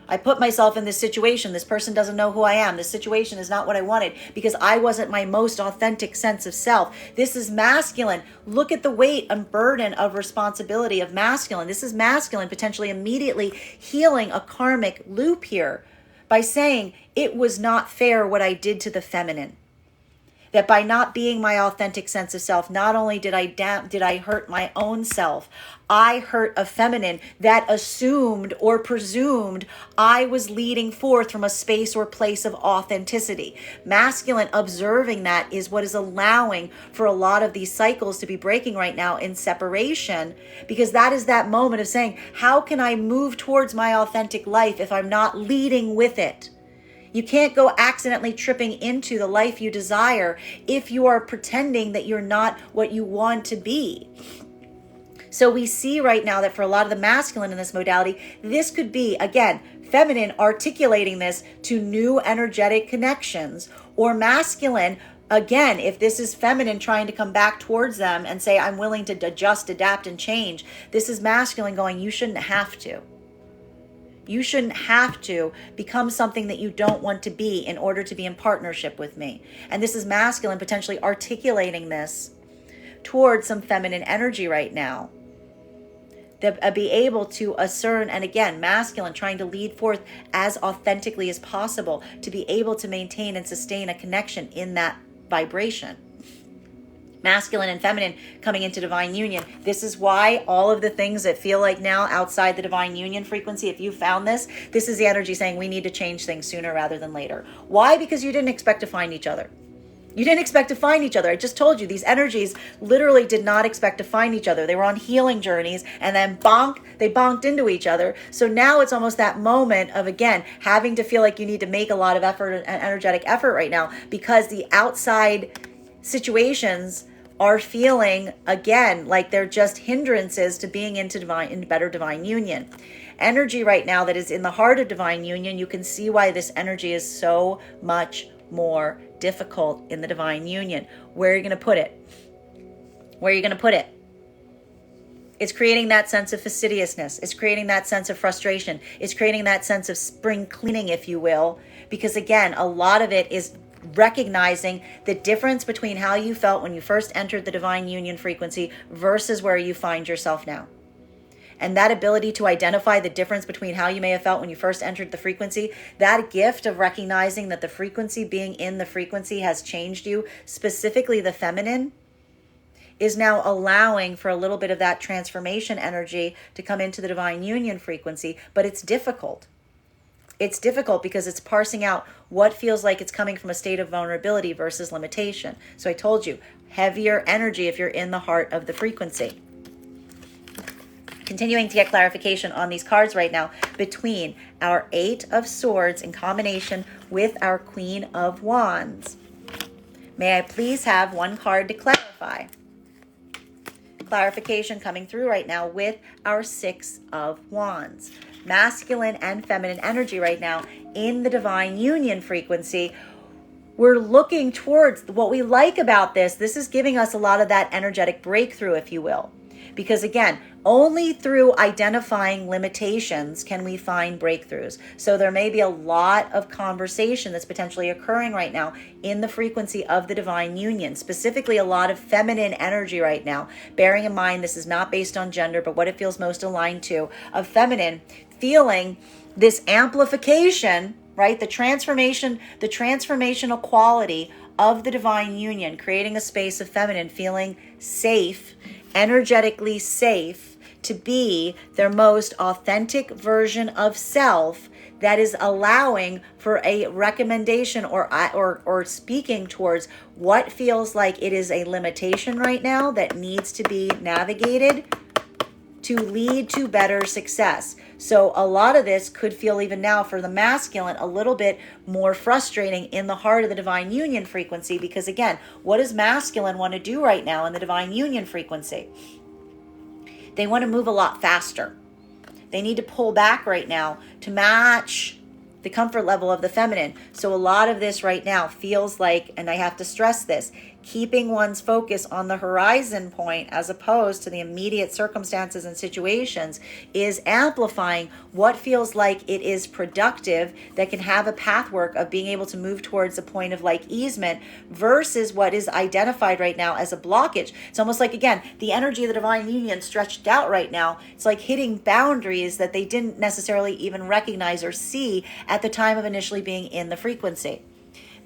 I put myself in this situation. This person doesn't know who I am. This situation is not what I wanted because I wasn't my most authentic sense of self. This is masculine. Look at the weight and burden of responsibility of masculine. This is masculine potentially immediately healing a karmic loop here by saying it was not fair what I did to the feminine. That by not being my authentic sense of self, not only did I hurt my own self, I hurt a feminine that assumed or presumed I was leading forth from a space or place of authenticity. Masculine observing that is what is allowing for a lot of these cycles to be breaking right now in separation, because that is that moment of saying, how can I move towards my authentic life if I'm not leading with it? You can't go accidentally tripping into the life you desire if you are pretending that you're not what you want to be. So we see right now that for a lot of the masculine in this modality, this could be, again, feminine articulating this to new energetic connections, or masculine, again, if this is feminine trying to come back towards them and say, I'm willing to adjust, adapt, and change. This is masculine going, you shouldn't have to. You shouldn't have to become something that you don't want to be in order to be in partnership with me. And this is masculine potentially articulating this towards some feminine energy right now. To be able to discern, and again, masculine trying to lead forth as authentically as possible to be able to maintain and sustain a connection in that vibration. Masculine and feminine coming into divine union. This is why all of the things that feel like now outside the divine union frequency, if you found this is the energy saying we need to change things sooner rather than later. Why? Because you didn't expect to find each other. You didn't expect to find each other. I just told you these energies literally did not expect to find each other. They were on healing journeys and then they bonked into each other. So now it's almost that moment of, again, having to feel like you need to make a lot of effort and energetic effort right now because the outside situations are feeling, again, like they're just hindrances to being in better divine union. Energy right now that is in the heart of divine union, you can see why this energy is so much more difficult in the divine union. Where are you going to put it? Where are you going to put it? It's creating that sense of fastidiousness. It's creating that sense of frustration. It's creating that sense of spring cleaning, if you will, because again, a lot of it is recognizing the difference between how you felt when you first entered the divine union frequency versus where you find yourself now. And that ability to identify the difference between how you may have felt when you first entered the frequency, that gift of recognizing that the frequency being in the frequency has changed you, specifically the feminine, is now allowing for a little bit of that transformation energy to come into the divine union frequency, but it's difficult. It's difficult because it's parsing out what feels like it's coming from a state of vulnerability versus limitation. So I told you, heavier energy if you're in the heart of the frequency. Continuing to get clarification on these cards right now between our Eight of Swords in combination with our Queen of Wands. May I please have one card to clarify? Clarification coming through right now with our Six of Wands. Masculine and feminine energy right now in the divine union frequency. We're looking towards what we like about this. This is giving us a lot of that energetic breakthrough, if you will. Because again, only through identifying limitations can we find breakthroughs. So there may be a lot of conversation that's potentially occurring right now in the frequency of the divine union, specifically a lot of feminine energy right now. Bearing in mind, this is not based on gender, but what it feels most aligned to, of feminine feeling this amplification, right? The transformational quality of the divine union, creating a space of feminine feeling safe, energetically safe, to be their most authentic version of self, that is allowing for a recommendation or speaking towards what feels like it is a limitation right now that needs to be navigated to lead to better success. So a lot of this could feel, even now for the masculine, a little bit more frustrating in the heart of the divine union frequency, because again, what does masculine want to do right now in the divine union frequency? They want to move a lot faster. They need to pull back right now to match the comfort level of the feminine. So a lot of this right now feels like, and I have to stress this, keeping one's focus on the horizon point as opposed to the immediate circumstances and situations is amplifying what feels like it is productive, that can have a pathwork of being able to move towards a point of like easement, versus what is identified right now as a blockage. It's almost like, again, the energy of the divine union stretched out right now. It's like hitting boundaries that they didn't necessarily even recognize or see at the time of initially being in the frequency.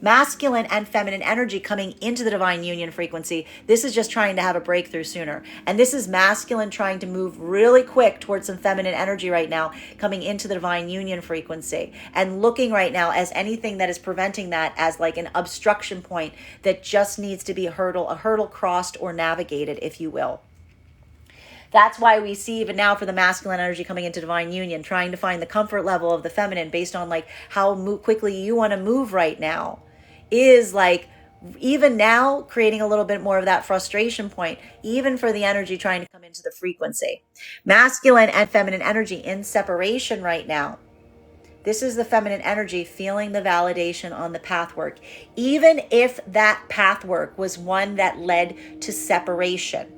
Masculine and feminine energy coming into the divine union frequency, this is just trying to have a breakthrough sooner. And this is masculine trying to move really quick towards some feminine energy right now, coming into the divine union frequency, and looking right now as anything that is preventing that as like an obstruction point that just needs to be a hurdle crossed or navigated, if you will. That's why we see even now for the masculine energy coming into divine union, trying to find the comfort level of the feminine based on like how quickly you want to move right now, is like even now creating a little bit more of that frustration point, even for the energy trying to come into the frequency. Masculine and feminine energy in separation right now. This is the feminine energy feeling the validation on the pathwork, even if that pathwork was one that led to separation.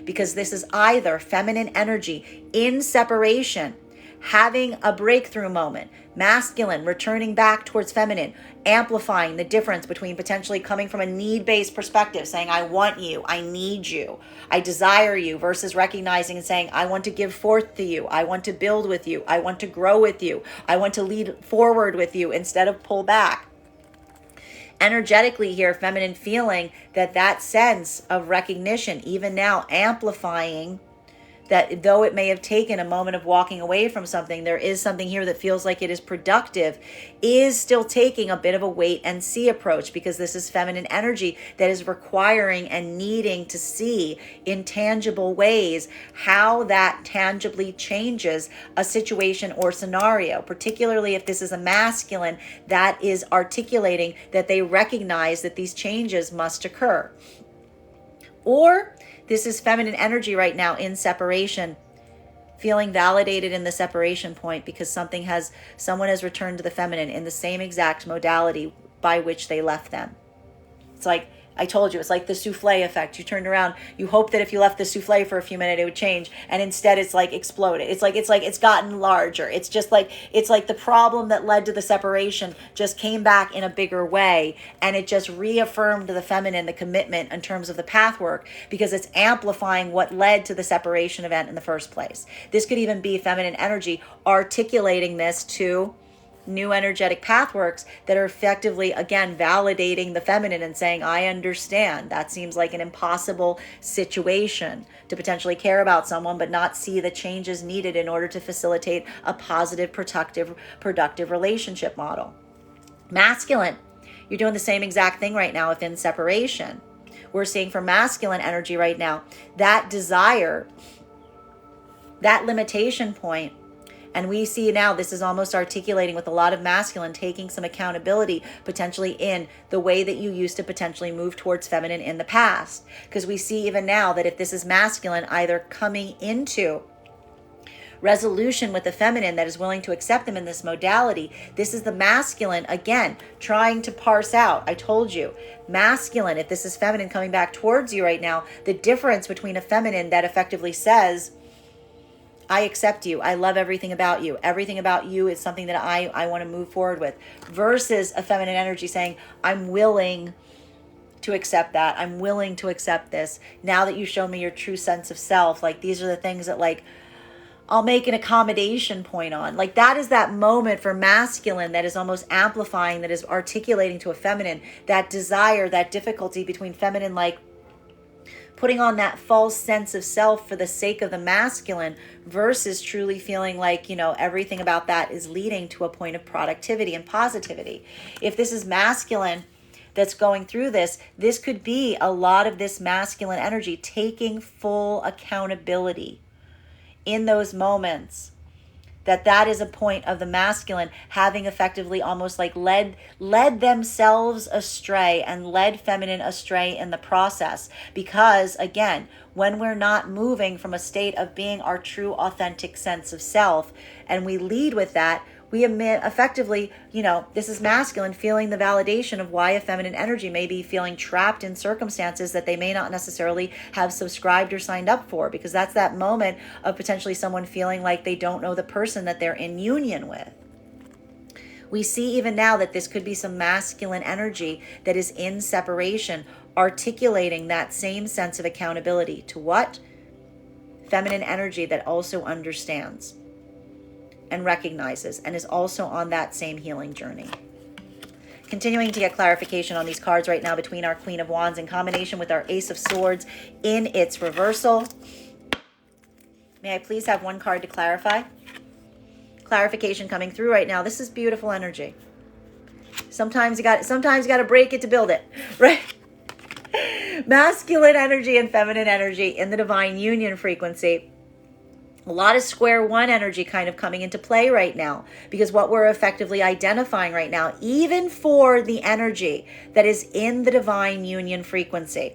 Because this is either feminine energy in separation, having a breakthrough moment, masculine returning back towards feminine, amplifying the difference between potentially coming from a need-based perspective, saying, I want you, I need you, I desire you, versus recognizing and saying, I want to give forth to you, I want to build with you, I want to grow with you, I want to lead forward with you instead of pull back. Energetically here, feminine feeling that sense of recognition, even now amplifying that though it may have taken a moment of walking away from something, there is something here that feels like it is productive, is still taking a bit of a wait and see approach, because this is feminine energy that is requiring and needing to see in tangible ways how that tangibly changes a situation or scenario, particularly if this is a masculine that is articulating that they recognize that these changes must occur. Or this is feminine energy right now in separation, feeling validated in the separation point because someone has returned to the feminine in the same exact modality by which they left them. It's like, I told you, it's like the souffle effect. You turned around, you hope that if you left the souffle for a few minutes, it would change. And instead it's like exploded. It's like it's gotten larger. It's like the problem that led to the separation just came back in a bigger way. And it just reaffirmed the feminine, the commitment in terms of the pathwork, because it's amplifying what led to the separation event in the first place. This could even be feminine energy articulating this to new energetic pathworks that are effectively, again, validating the feminine and saying, I understand. That seems like an impossible situation to potentially care about someone, but not see the changes needed in order to facilitate a positive, productive relationship model. Masculine, you're doing the same exact thing right now if in separation. We're seeing for masculine energy right now, that desire, that limitation point. And we see now this is almost articulating with a lot of masculine taking some accountability potentially in the way that you used to potentially move towards feminine in the past. Because we see even now that if this is masculine either coming into resolution with the feminine that is willing to accept them in this modality. This is the masculine, again, trying to parse out. I told you, masculine, if this is feminine coming back towards you right now, the difference between a feminine that effectively says, I accept you, I love everything about you is something that I want to move forward with, versus a feminine energy saying, I'm willing to accept that. I'm willing to accept this. Now that you show me your true sense of self, like these are the things that like I'll make an accommodation point on. Like that is that moment for masculine that is almost amplifying, that is articulating to a feminine, that desire, that difficulty between feminine, like putting on that false sense of self for the sake of the masculine, versus truly feeling like, you know, everything about that is leading to a point of productivity and positivity. If this is masculine that's going through this, this could be a lot of this masculine energy taking full accountability in those moments, that is a point of the masculine having effectively almost like led themselves astray and led feminine astray in the process. Because again, when we're not moving from a state of being our true authentic sense of self and we lead with that, we emit effectively, you know, this is masculine feeling the validation of why a feminine energy may be feeling trapped in circumstances that they may not necessarily have subscribed or signed up for, because that's that moment of potentially someone feeling like they don't know the person that they're in union with. We see even now that this could be some masculine energy that is in separation, articulating that same sense of accountability to what? Feminine energy that also understands and recognizes and is also on that same healing journey. Continuing to get clarification on these cards right now between our Queen of Wands in combination with our Ace of Swords in its reversal. May I please have one card to clarify? Clarification coming through right now. This is beautiful energy. Sometimes you got to break it to build it, right? Masculine energy and feminine energy in the divine union frequency. A lot of square one energy kind of coming into play right now, because what we're effectively identifying right now, even for the energy that is in the divine union frequency,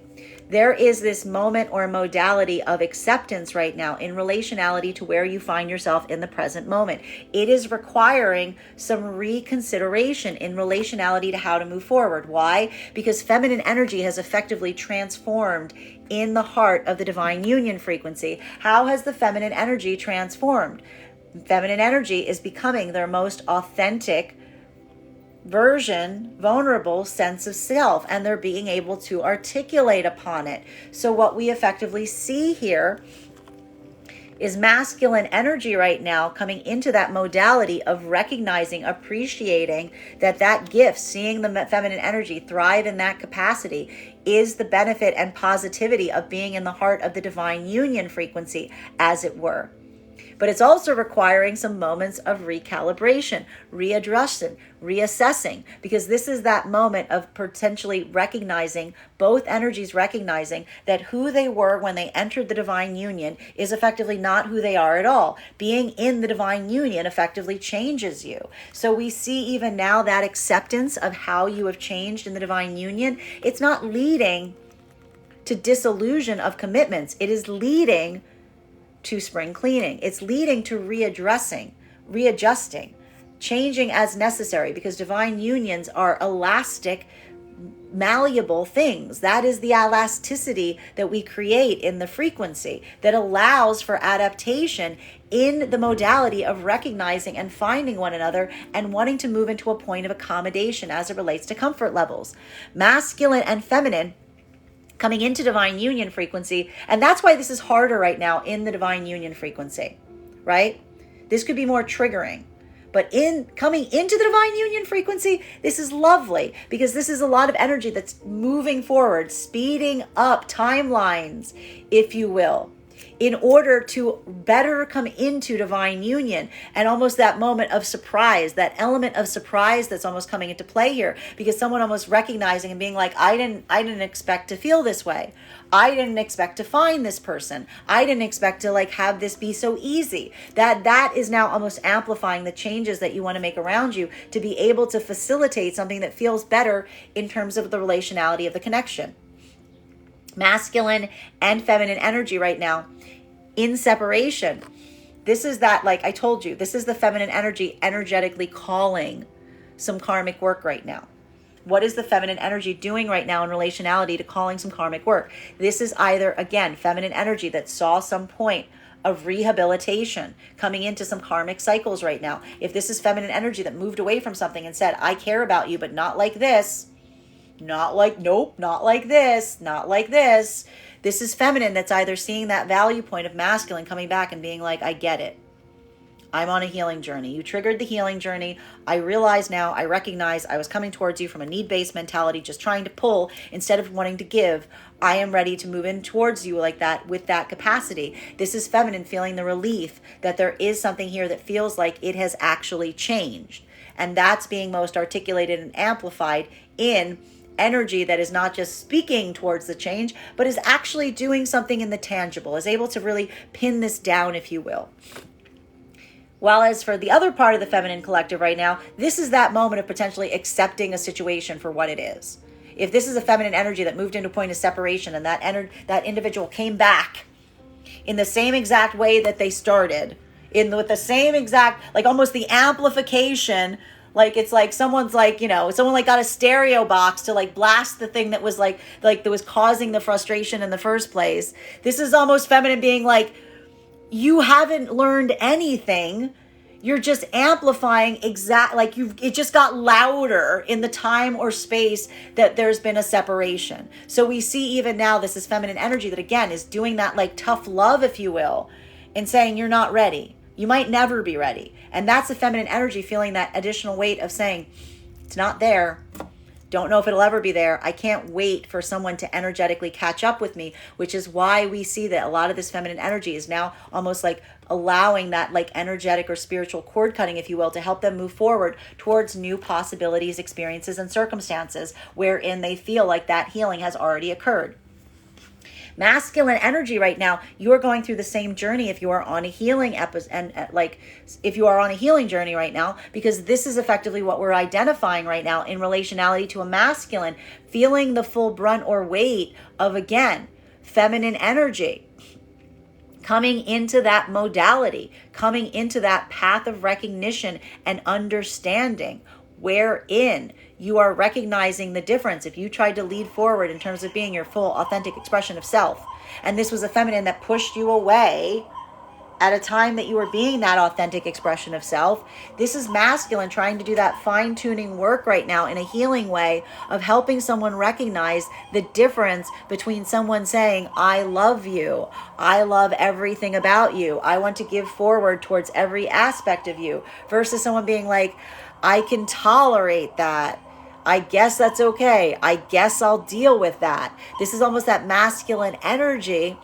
there is this moment or modality of acceptance right now in relationality to where you find yourself in the present moment. It is requiring some reconsideration in relationality to how to move forward. Why? Because feminine energy has effectively transformed in the heart of the divine union frequency. How has the feminine energy transformed? Feminine energy is becoming their most authentic version, vulnerable sense of self, and they're being able to articulate upon it. So what we effectively see here is masculine energy right now coming into that modality of recognizing, appreciating that gift, seeing the feminine energy thrive in that capacity is the benefit and positivity of being in the heart of the divine union frequency, as it were. But it's also requiring some moments of recalibration, readdressing, reassessing, because this is that moment of potentially recognizing, both energies recognizing that who they were when they entered the divine union is effectively not who they are at all. Being in the divine union effectively changes you. So we see even now that acceptance of how you have changed in the divine union. It's not leading to disillusion of commitments. It is leading to spring cleaning. It's leading to readdressing, readjusting, changing as necessary, because divine unions are elastic, malleable things. That is the elasticity that we create in the frequency that allows for adaptation in the modality of recognizing and finding one another and wanting to move into a point of accommodation as it relates to comfort levels. Masculine and feminine coming into divine union frequency. And that's why this is harder right now in the divine union frequency, right? This could be more triggering. But in coming into the divine union frequency, this is lovely, because this is a lot of energy that's moving forward, speeding up timelines, if you will, in order to better come into divine union. And almost that moment of surprise, that element of surprise that's almost coming into play here, because someone almost recognizing and being like, I didn't expect to feel this way. I didn't expect to find this person. I didn't expect to like have this be so easy. That is now almost amplifying the changes that you want to make around you to be able to facilitate something that feels better in terms of the relationality of the connection. Masculine and feminine energy right now in separation. This is that, like I told you, this is the feminine energy energetically calling some karmic work right now. What is the feminine energy doing right now in relationality to calling some karmic work? This is either, again, feminine energy that saw some point of rehabilitation coming into some karmic cycles right now. If this is feminine energy that moved away from something and said, I care about you, but not like this, not like, nope, not like this, not like this. This is feminine that's either seeing that value point of masculine coming back and being like, I get it. I'm on a healing journey. You triggered the healing journey. I realize now, I recognize I was coming towards you from a need-based mentality, just trying to pull instead of wanting to give. I am ready to move in towards you like that with that capacity. This is feminine feeling the relief that there is something here that feels like it has actually changed. And that's being most articulated and amplified in energy that is not just speaking towards the change, but is actually doing something in the tangible, is able to really pin this down, if you will. While as for the other part of the feminine collective right now, this is that moment of potentially accepting a situation for what it is. If this is a feminine energy that moved into a point of separation and that individual came back in the same exact way that they started, with the same exact, like almost the amplification, like it's like someone's like, someone like got a stereo box to like blast the thing that was like that was causing the frustration in the first place. This is almost feminine being like, you haven't learned anything. You're just amplifying it just got louder in the time or space that there's been a separation. So we see even now, this is feminine energy that again is doing that like tough love, if you will, and saying you're not ready. You might never be ready. And that's the feminine energy feeling that additional weight of saying it's not there. Don't know if it'll ever be there. I can't wait for someone to energetically catch up with me, which is why we see that a lot of this feminine energy is now almost like allowing that like energetic or spiritual cord cutting, if you will, to help them move forward towards new possibilities, experiences, and circumstances wherein they feel like that healing has already occurred. Masculine energy right now, you are going through the same journey if you are on a healing if you are on a healing journey right now, because this is effectively what we're identifying right now in relationality to a masculine, feeling the full brunt or weight of, again, feminine energy. Coming into that modality, coming into that path of recognition and understanding, wherein you are recognizing the difference. If you tried to lead forward in terms of being your full authentic expression of self, and this was a feminine that pushed you away at a time that you were being that authentic expression of self, this is masculine trying to do that fine-tuning work right now in a healing way of helping someone recognize the difference between someone saying, I love you, I love everything about you, I want to give forward towards every aspect of you, versus someone being like, I can tolerate that. I guess that's okay. I guess I'll deal with that. This is almost that masculine energy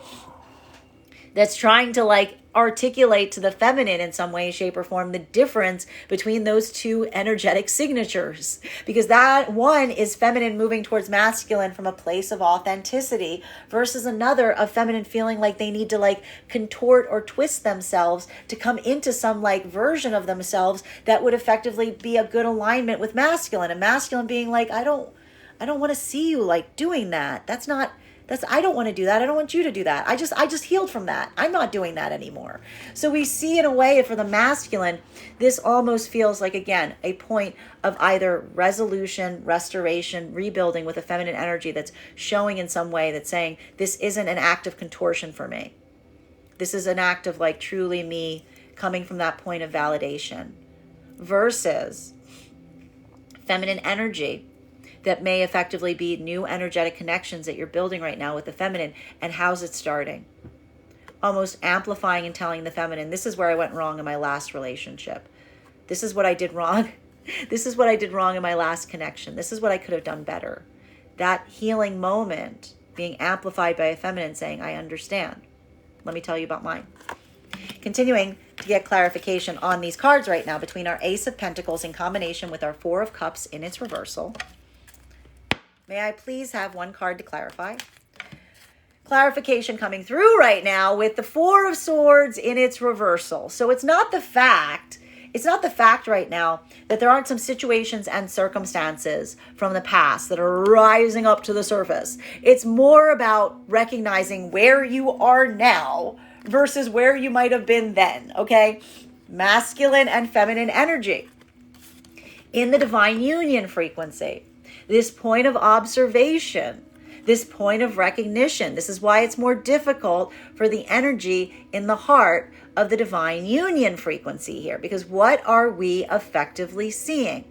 that's trying to like articulate to the feminine in some way, shape, or form the difference between those two energetic signatures. Because that one is feminine moving towards masculine from a place of authenticity versus another of feminine feeling like they need to like contort or twist themselves to come into some like version of themselves that would effectively be a good alignment with masculine. And masculine being like, I don't want to see you like doing that. I don't want to do that. I don't want you to do that. I just healed from that. I'm not doing that anymore. So we see in a way for the masculine, this almost feels like, again, a point of either resolution, restoration, rebuilding with a feminine energy that's showing in some way that's saying, this isn't an act of contortion for me. This is an act of like truly me coming from that point of validation versus feminine energy that may effectively be new energetic connections that you're building right now with the feminine. And how's it starting? Almost amplifying and telling the feminine, this is where I went wrong in my last relationship. This is what I did wrong. This is what I did wrong in my last connection. This is what I could have done better. That healing moment being amplified by a feminine saying, I understand. Let me tell you about mine. Continuing to get clarification on these cards right now between our Ace of Pentacles in combination with our Four of Cups in its reversal. May I please have one card to clarify? Clarification coming through right now with the Four of Swords in its reversal. So it's not the fact right now that there aren't some situations and circumstances from the past that are rising up to the surface. It's more about recognizing where you are now versus where you might have been then, okay? Masculine and feminine energy in the divine union frequency. This point of observation, this point of recognition. This is why it's more difficult for the energy in the heart of the divine union frequency here, because what are we effectively seeing?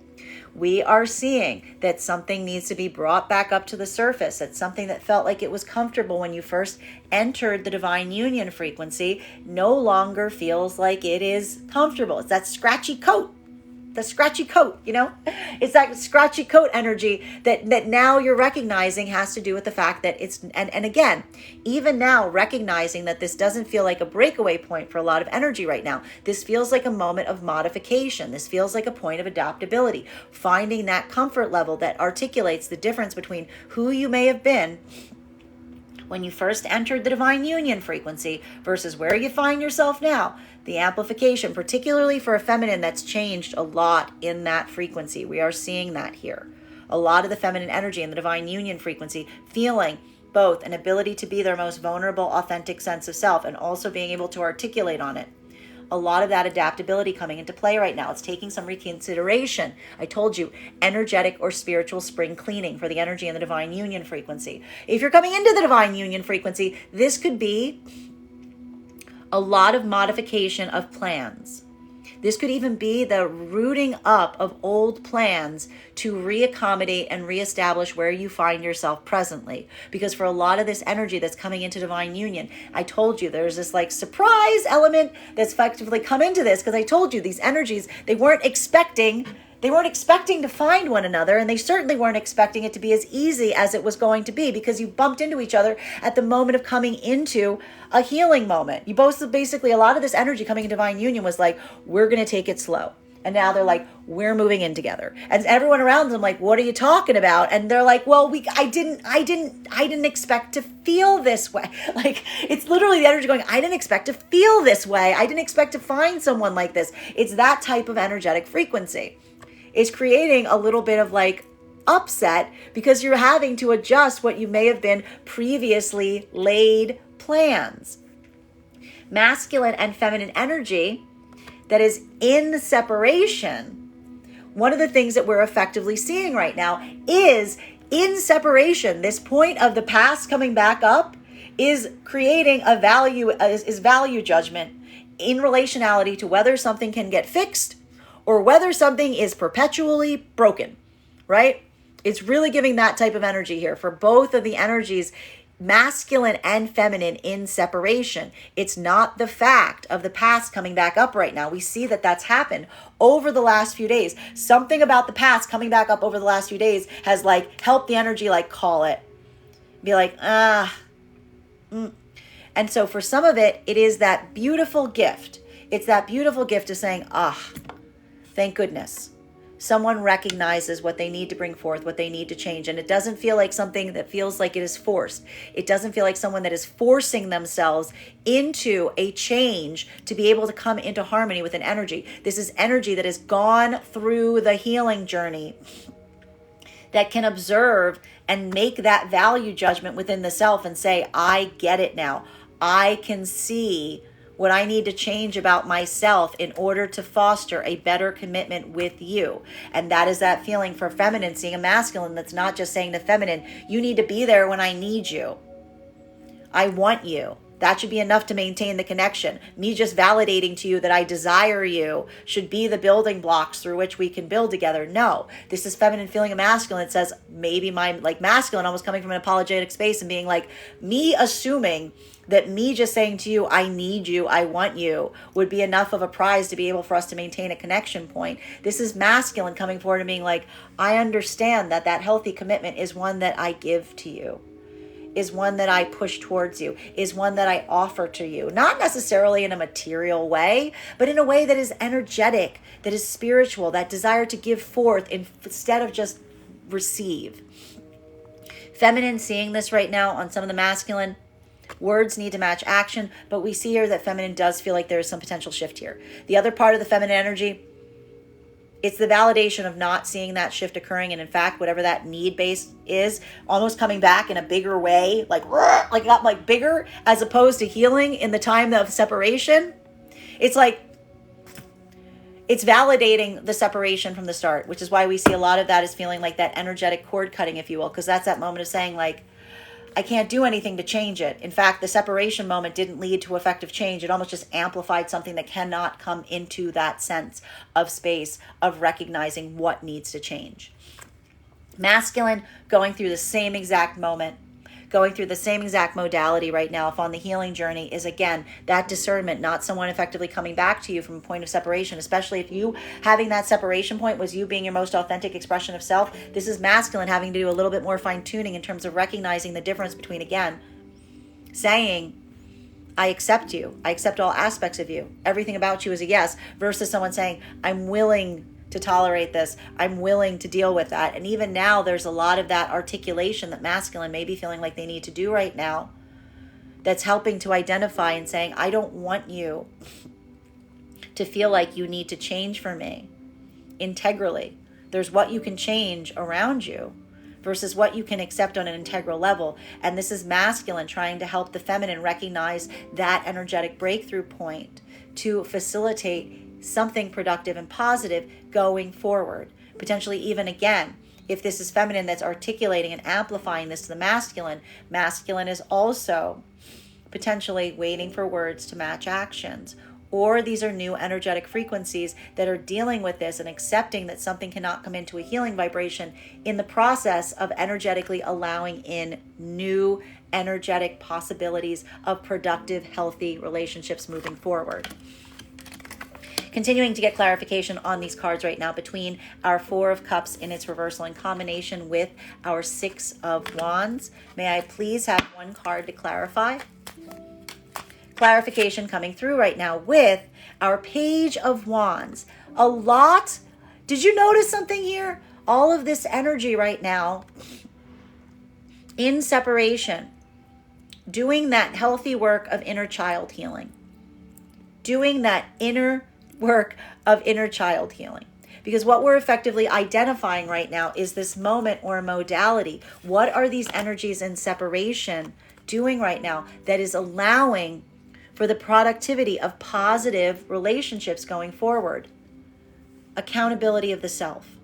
We are seeing that something needs to be brought back up to the surface. That something that felt like it was comfortable when you first entered the divine union frequency no longer feels like it is comfortable. It's that scratchy coat. The scratchy coat, you know, it's that scratchy coat energy that now you're recognizing has to do with the fact that it's, and again, even now recognizing that this doesn't feel like a breakaway point for a lot of energy right now. This feels like a moment of modification. This feels like a point of adaptability, finding that comfort level that articulates the difference between who you may have been when you first entered the divine union frequency versus where you find yourself now. The amplification, particularly for a feminine that's changed a lot in that frequency. We are seeing that here. A lot of the feminine energy in the divine union frequency feeling both an ability to be their most vulnerable, authentic sense of self and also being able to articulate on it. A lot of that adaptability coming into play right now. It's taking some reconsideration. I told you, energetic or spiritual spring cleaning for the energy in the divine union frequency. If you're coming into the divine union frequency, this could be a lot of modification of plans. This could even be the rooting up of old plans to reaccommodate and reestablish where you find yourself presently. Because for a lot of this energy that's coming into divine union, I told you there's this like surprise element that's effectively come into this, because I told you these energies, they weren't expecting to find one another, and they certainly weren't expecting it to be as easy as it was going to be, because you bumped into each other at the moment of coming into a healing moment. You both basically, a lot of this energy coming in divine union was like, we're going to take it slow. And now they're like, we're moving in together. And everyone around them like, what are you talking about? And they're like, well, I didn't expect to feel this way. Like, it's literally the energy going, I didn't expect to feel this way. I didn't expect to find someone like this. It's that type of energetic frequency. Is creating a little bit of like upset because you're having to adjust what you may have been previously laid plans. Masculine and feminine energy that is in separation. One of the things that we're effectively seeing right now is in separation. This point of the past coming back up is creating a value, is value judgment in relationality to whether something can get fixed or whether something is perpetually broken, right? It's really giving that type of energy here for both of the energies, masculine and feminine, in separation. It's not the fact of the past coming back up right now. We see that that's happened over the last few days. Something about the past coming back up over the last few days has like helped the energy like call it. Be like, And so for some of it, it is that beautiful gift. It's that beautiful gift of saying, thank goodness. Someone recognizes what they need to bring forth, what they need to change. And it doesn't feel like something that feels like it is forced. It doesn't feel like someone that is forcing themselves into a change to be able to come into harmony with an energy. This is energy that has gone through the healing journey, that can observe and make that value judgment within the self and say, I get it now. I can see what I need to change about myself in order to foster a better commitment with you. And that is that feeling for feminine, seeing a masculine that's not just saying to feminine, you need to be there when I need you. I want you. That should be enough to maintain the connection. Me just validating to you that I desire you should be the building blocks through which we can build together. No, this is feminine feeling a masculine. It says maybe my like masculine almost coming from an apologetic space and being like me assuming that me just saying to you, I need you, I want you, would be enough of a prize to be able for us to maintain a connection point. This is masculine coming forward and being like, I understand that that healthy commitment is one that I give to you, is one that I push towards you, is one that I offer to you. Not necessarily in a material way, but in a way that is energetic, that is spiritual, that desire to give forth instead of just receive. Feminine seeing this right now on some of the masculine. Words need to match action, but we see here that feminine does feel like there is some potential shift here. The other part of the feminine energy It's the validation of not seeing that shift occurring. And in fact, whatever that need base is, almost coming back in a bigger way, like it got like bigger, as opposed to healing in the time of separation. It's like, it's validating the separation from the start, which is why we see a lot of that is feeling like that energetic cord cutting, if you will, because that's that moment of saying like, I can't do anything to change it. In fact, the separation moment didn't lead to effective change. It almost just amplified something that cannot come into that sense of space of recognizing what needs to change. Masculine going through the same exact moment, going through the same exact modality right now, if on the healing journey, is again that discernment, not someone effectively coming back to you from a point of separation, especially if you having that separation point was you being your most authentic expression of self. This is masculine having to do a little bit more fine tuning in terms of recognizing the difference between, again, saying, I accept you, I accept all aspects of you, everything about you is a yes, versus someone saying, I'm willing to tolerate this, I'm willing to deal with that. And even now there's a lot of that articulation that masculine may be feeling like they need to do right now, that's helping to identify and saying, I don't want you to feel like you need to change for me integrally. There's what you can change around you versus what you can accept on an integral level. And this is masculine trying to help the feminine recognize that energetic breakthrough point to facilitate something productive and positive going forward. Potentially even, again, if this is feminine that's articulating and amplifying this to the masculine, masculine is also potentially waiting for words to match actions. Or these are new energetic frequencies that are dealing with this and accepting that something cannot come into a healing vibration in the process of energetically allowing in new energetic possibilities of productive, healthy relationships moving forward. Continuing to get clarification on these cards right now between our Four of Cups in its reversal in combination with our Six of Wands. May I please have one card to clarify? Clarification coming through right now with our Page of Wands. A lot. Did you notice something here? All of this energy right now in separation, doing that healthy work of inner child healing, doing that inner work of inner child healing. Because what we're effectively identifying right now is this moment or modality. What are these energies in separation doing right now that is allowing for the productivity of positive relationships going forward? Accountability of the self.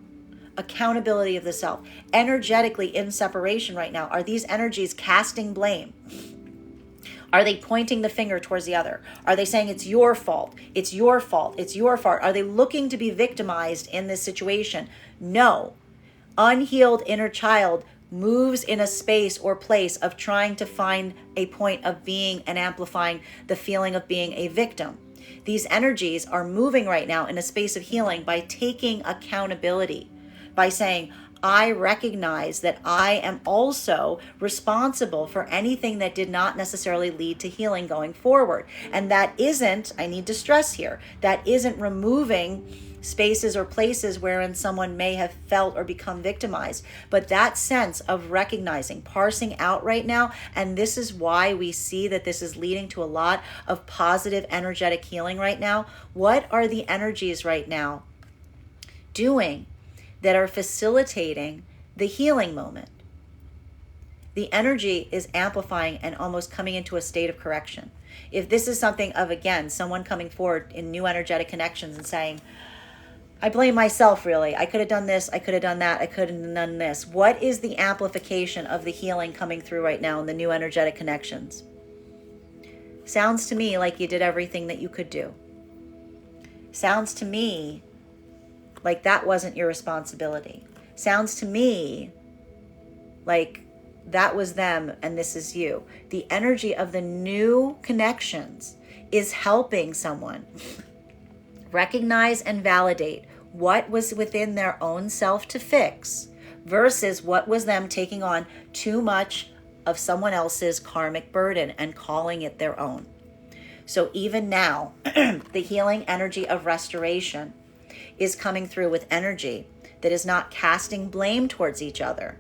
Accountability of the self. Energetically in separation right now, are these energies casting blame? Are they pointing the finger towards the other? Are they saying it's your fault? It's your fault. It's your fault. Are they looking to be victimized in this situation? No. Unhealed inner child moves in a space or place of trying to find a point of being and amplifying the feeling of being a victim. These energies are moving right now in a space of healing by taking accountability, by saying, I recognize that I am also responsible for anything that did not necessarily lead to healing going forward. And that isn't, I need to stress here, that isn't removing spaces or places wherein someone may have felt or become victimized. But that sense of recognizing, parsing out right now, and this is why we see that this is leading to a lot of positive energetic healing right now. What are the energies right now doing that are facilitating the healing moment? The energy is amplifying and almost coming into a state of correction. If this is something of, again, someone coming forward in new energetic connections and saying, I blame myself, really. I could have done this. I could have done that. I could have done this. What is the amplification of the healing coming through right now in the new energetic connections? Sounds to me like you did everything that you could do. Sounds to me like that wasn't your responsibility. Sounds to me like that was them and this is you. The energy of the new connections is helping someone recognize and validate what was within their own self to fix versus what was them taking on too much of someone else's karmic burden and calling it their own. So even now, the healing energy of restoration is coming through with energy that is not casting blame towards each other,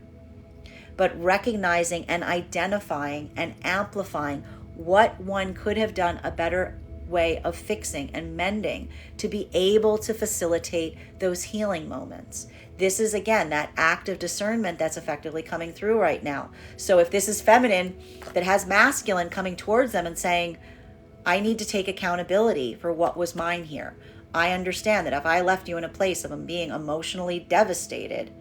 but recognizing and identifying and amplifying what one could have done a better way of fixing and mending to be able to facilitate those healing moments. This is, again, that act of discernment that's effectively coming through right now. So if this is feminine that has masculine coming towards them and saying, I need to take accountability for what was mine here. I understand that if I left you in a place of being emotionally devastated,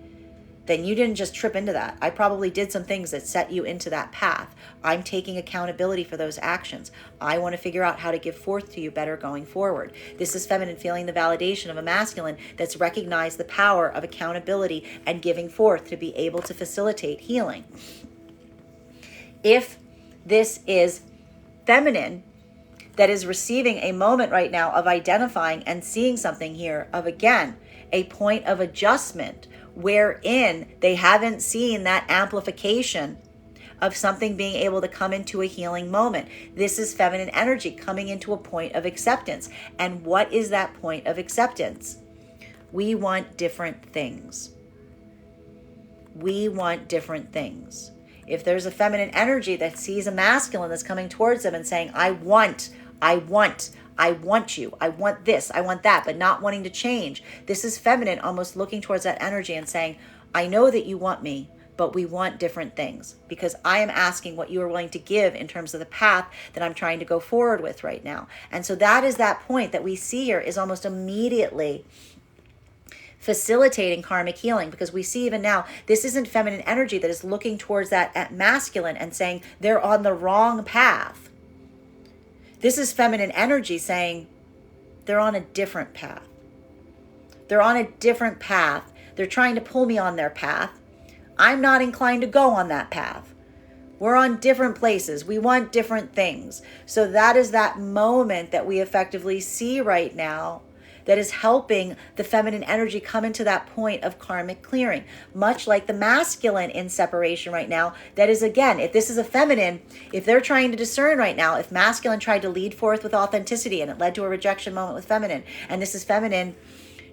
then you didn't just trip into that. I probably did some things that set you into that path. I'm taking accountability for those actions. I want to figure out how to give forth to you better going forward. This is feminine feeling the validation of a masculine that's recognized the power of accountability and giving forth to be able to facilitate healing. If this is feminine that is receiving a moment right now of identifying and seeing something here of, again, a point of adjustment wherein they haven't seen that amplification of something being able to come into a healing moment. This is feminine energy coming into a point of acceptance. And what is that point of acceptance? We want different things. We want different things. If there's a feminine energy that sees a masculine that's coming towards them and saying, I want you, I want this, I want that, but not wanting to change. This is feminine almost looking towards that energy and saying, I know that you want me, but we want different things because I am asking what you are willing to give in terms of the path that I'm trying to go forward with right now. And so that is that point that we see here is almost immediately facilitating karmic healing, because we see even now, this isn't feminine energy that is looking towards that masculine and saying they're on the wrong path. This is feminine energy saying they're on a different path. They're on a different path. They're trying to pull me on their path. I'm not inclined to go on that path. We're on different places. We want different things. So that is that moment that we effectively see right now that is helping the feminine energy come into that point of karmic clearing, much like the masculine in separation right now. That is, again, if this is a feminine, if they're trying to discern right now, if masculine tried to lead forth with authenticity and it led to a rejection moment with feminine, and this is feminine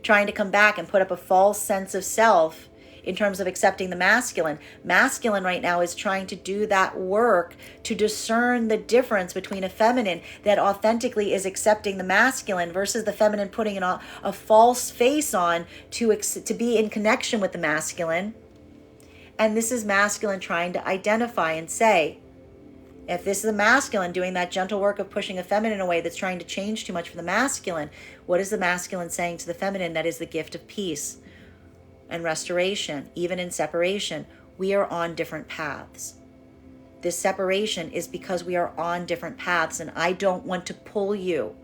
trying to come back and put up a false sense of self in terms of accepting the masculine. Masculine right now is trying to do that work to discern the difference between a feminine that authentically is accepting the masculine versus the feminine putting a false face on to be in connection with the masculine. And this is masculine trying to identify and say, if this is a masculine doing that gentle work of pushing a feminine away that's trying to change too much for the masculine, what is the masculine saying to the feminine that is the gift of peace and restoration? Even in separation, we are on different paths. This separation is because we are on different paths, and I don't want to pull you.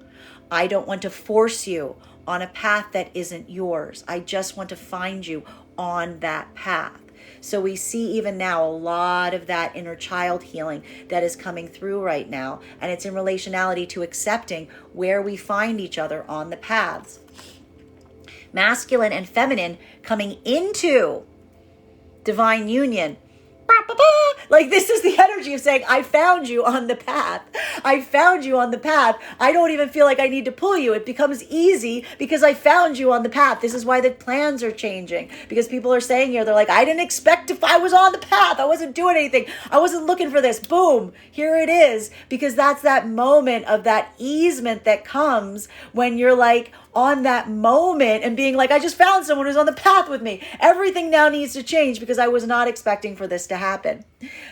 I don't want to force you on a path that isn't yours. I just want to find you on that path. So we see even now a lot of that inner child healing that is coming through right now, and it's in relationality to accepting where we find each other on the paths. Masculine and feminine coming into divine union. Like, this is the energy of saying, I found you on the path. I found you on the path. I don't even feel like I need to pull you. It becomes easy because I found you on the path. This is why the plans are changing, because people are saying here, they're like, I didn't expect if I was on the path. I wasn't doing anything. I wasn't looking for this. Boom, here it is. Because that's that moment of that easement that comes when you're like on that moment and being like, I just found someone who's on the path with me. Everything now needs to change because I was not expecting for this to happen.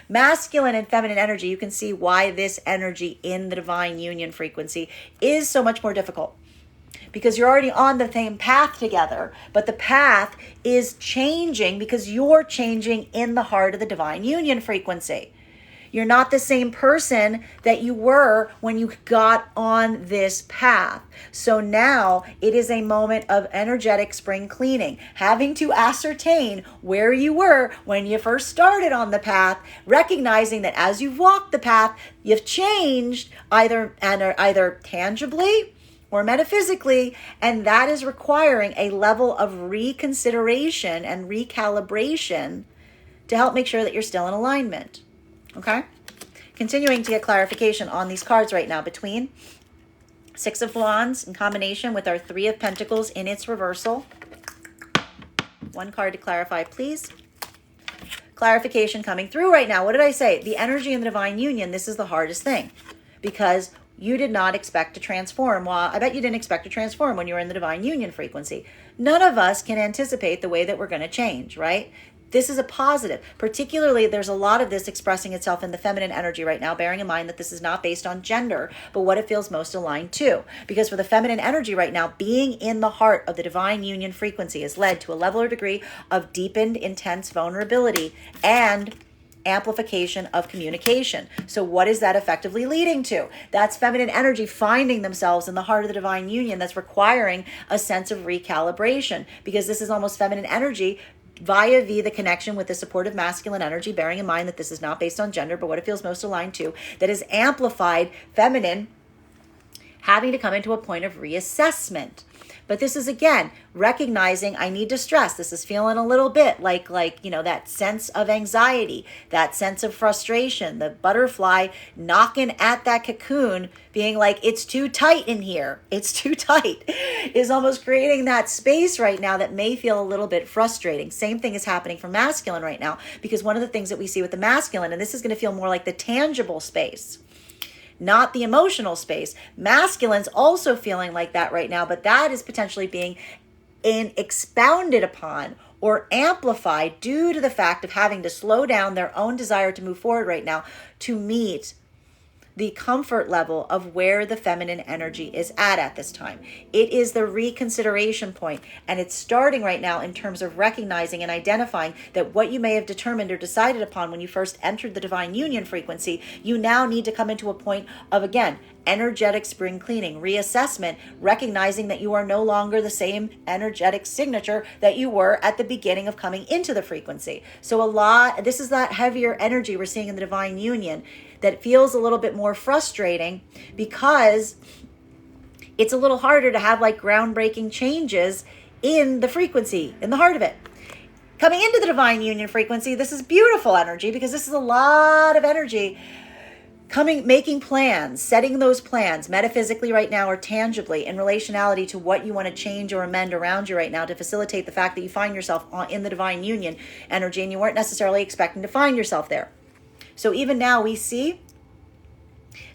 Masculine and feminine energy, you can see why this energy in the divine union frequency is so much more difficult, because you're already on the same path together, but the path is changing because you're changing in the heart of the divine union frequency. You're not the same person that you were when you got on this path. So now it is a moment of energetic spring cleaning, having to ascertain where you were when you first started on the path, recognizing that as you've walked the path, you've changed either tangibly or metaphysically, and that is requiring a level of reconsideration and recalibration to help make sure that you're still in alignment. Okay, continuing to get clarification on these cards right now between Six of Wands in combination with our Three of Pentacles in its reversal. One card to clarify, please. Clarification coming through right now. What did I say? The energy in the divine union, this is the hardest thing, because you did not expect to transform. Well, I bet you didn't expect to transform when you were in the divine union frequency. None of us can anticipate the way that we're going to change, right? This is a positive. Particularly, there's a lot of this expressing itself in the feminine energy right now, bearing in mind that this is not based on gender, but what it feels most aligned to. Because for the feminine energy right now, being in the heart of the divine union frequency has led to a level or degree of deepened, intense vulnerability and amplification of communication. So what is that effectively leading to? That's feminine energy finding themselves in the heart of the divine union that's requiring a sense of recalibration, because this is almost feminine energy via the connection with the supportive masculine energy, bearing in mind that this is not based on gender, but what it feels most aligned to, that is amplified feminine having to come into a point of reassessment. But this is, again, recognizing I need to stress. This is feeling a little bit like that sense of anxiety, that sense of frustration, the butterfly knocking at that cocoon, being like, it's too tight in here. It's too tight, is almost creating that space right now that may feel a little bit frustrating. Same thing is happening for masculine right now, because one of the things that we see with the masculine, and this is going to feel more like the tangible space, not the emotional space. Masculine's also feeling like that right now, but that is potentially being expounded upon or amplified due to the fact of having to slow down their own desire to move forward right now to meet the comfort level of where the feminine energy is at this time. It is the reconsideration point, and it's starting right now in terms of recognizing and identifying that what you may have determined or decided upon when you first entered the divine union frequency, you now need to come into a point of, again, energetic spring cleaning, reassessment, recognizing that you are no longer the same energetic signature that you were at the beginning of coming into the frequency. So this is that heavier energy we're seeing in the divine union that feels a little bit more frustrating, because it's a little harder to have like groundbreaking changes in the frequency, in the heart of it. Coming into the divine union frequency, this is beautiful energy, because this is a lot of energy making plans, setting those plans metaphysically right now or tangibly in relationality to what you want to change or amend around you right now to facilitate the fact that you find yourself in the divine union energy and you weren't necessarily expecting to find yourself there. So even now we see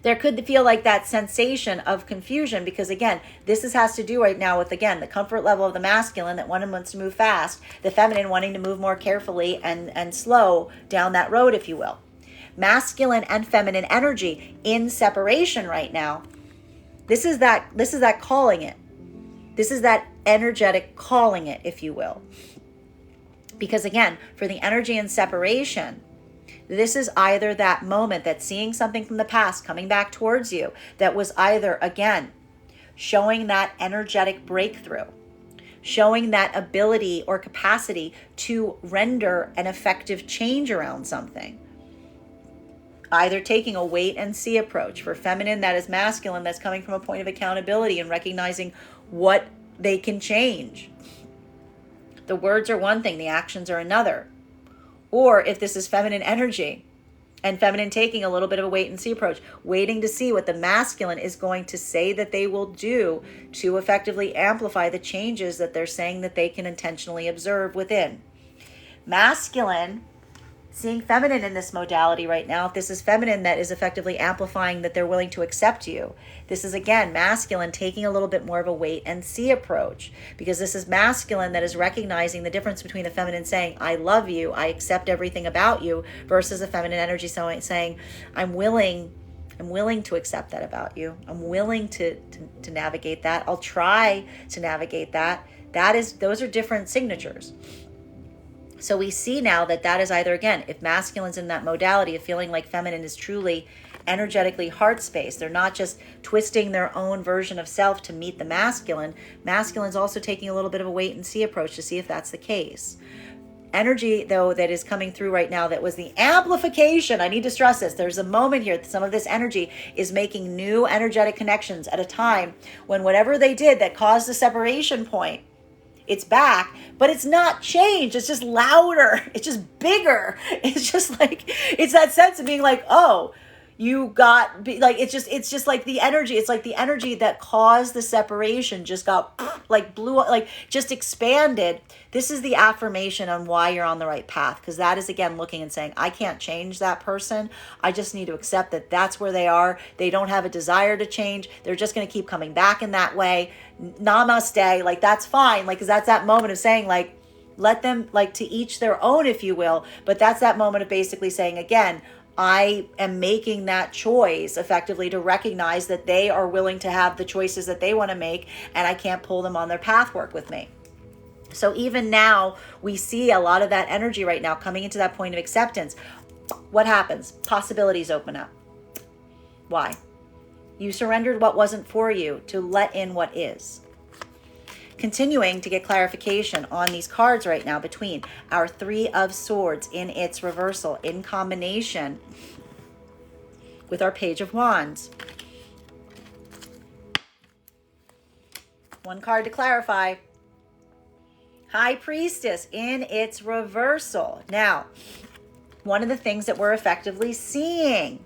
there could feel like that sensation of confusion, because again, has to do right now with, again, the comfort level of the masculine that one wants to move fast, the feminine wanting to move more carefully and slow down that road, if you will. Masculine and feminine energy in separation right now. This is that calling it. This is that energetic calling it, if you will. Because again, for the energy in separation, this is either that moment that's seeing something from the past coming back towards you that was either, again, showing that energetic breakthrough, showing that ability or capacity to render an effective change around something. Either taking a wait and see approach. For feminine, that is masculine, that's coming from a point of accountability and recognizing what they can change. The words are one thing, the actions are another. Or if this is feminine energy and feminine taking a little bit of a wait and see approach, waiting to see what the masculine is going to say that they will do to effectively amplify the changes that they're saying that they can intentionally observe within. Masculine, seeing feminine in this modality right now, if this is feminine that is effectively amplifying that they're willing to accept you, this is, again, masculine taking a little bit more of a wait and see approach, because this is masculine that is recognizing the difference between the feminine saying, I love you, I accept everything about you, versus a feminine energy saying, I'm willing to accept that about you. I'm willing to navigate that. I'll try to navigate that. Those are different signatures. So we see now that is either, again, if masculine's in that modality of feeling like feminine is truly energetically heart space, they're not just twisting their own version of self to meet the masculine. Masculine's also taking a little bit of a wait and see approach to see if that's the case. Energy, though, that is coming through right now, that was the amplification. I need to stress this. There's a moment here that some of this energy is making new energetic connections at a time when whatever they did that caused the separation point, it's back, but it's not changed. It's just louder. It's just bigger. It's just like, it's that sense of being like, oh, you got like, it's just like the energy, it's like the energy that caused the separation just got like blew up, like just expanded. This is the affirmation on why you're on the right path, because that is again looking and saying, I can't change that person. I just need to accept that that's where they are. They don't have a desire to change. They're just going to keep coming back in that way. Namaste. Like, that's fine. Like, because that's that moment of saying, like, let them, like, to each their own, if you will. But that's that moment of basically saying, again, I am making that choice effectively to recognize that they are willing to have the choices that they want to make, and I can't pull them on their path work with me. So even now, we see a lot of that energy right now coming into that point of acceptance. What happens? Possibilities open up. Why? You surrendered what wasn't for you to let in what is. Continuing to get clarification on these cards right now between our Three of Swords in its reversal in combination with our Page of Wands. One card to clarify. High Priestess in its reversal. Now, one of the things that we're effectively seeing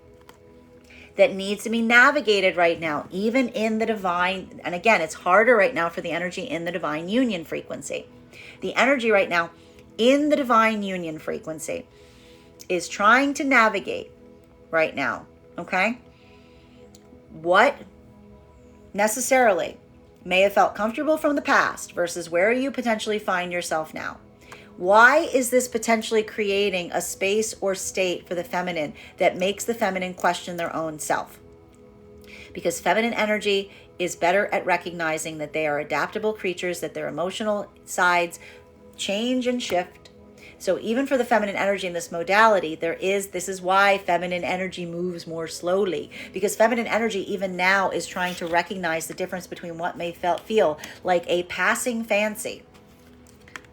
that needs to be navigated right now, even in the divine, and again, it's harder right now for the energy in the divine union frequency. The energy right now in the divine union frequency is trying to navigate right now, okay? What necessarily may have felt comfortable from the past versus where you potentially find yourself now. Why is this potentially creating a space or state for the feminine that makes the feminine question their own self? Because feminine energy is better at recognizing that they are adaptable creatures, that their emotional sides change and shift. So even for the feminine energy in this modality, this is why feminine energy moves more slowly, because feminine energy even now is trying to recognize the difference between what may feel like a passing fancy,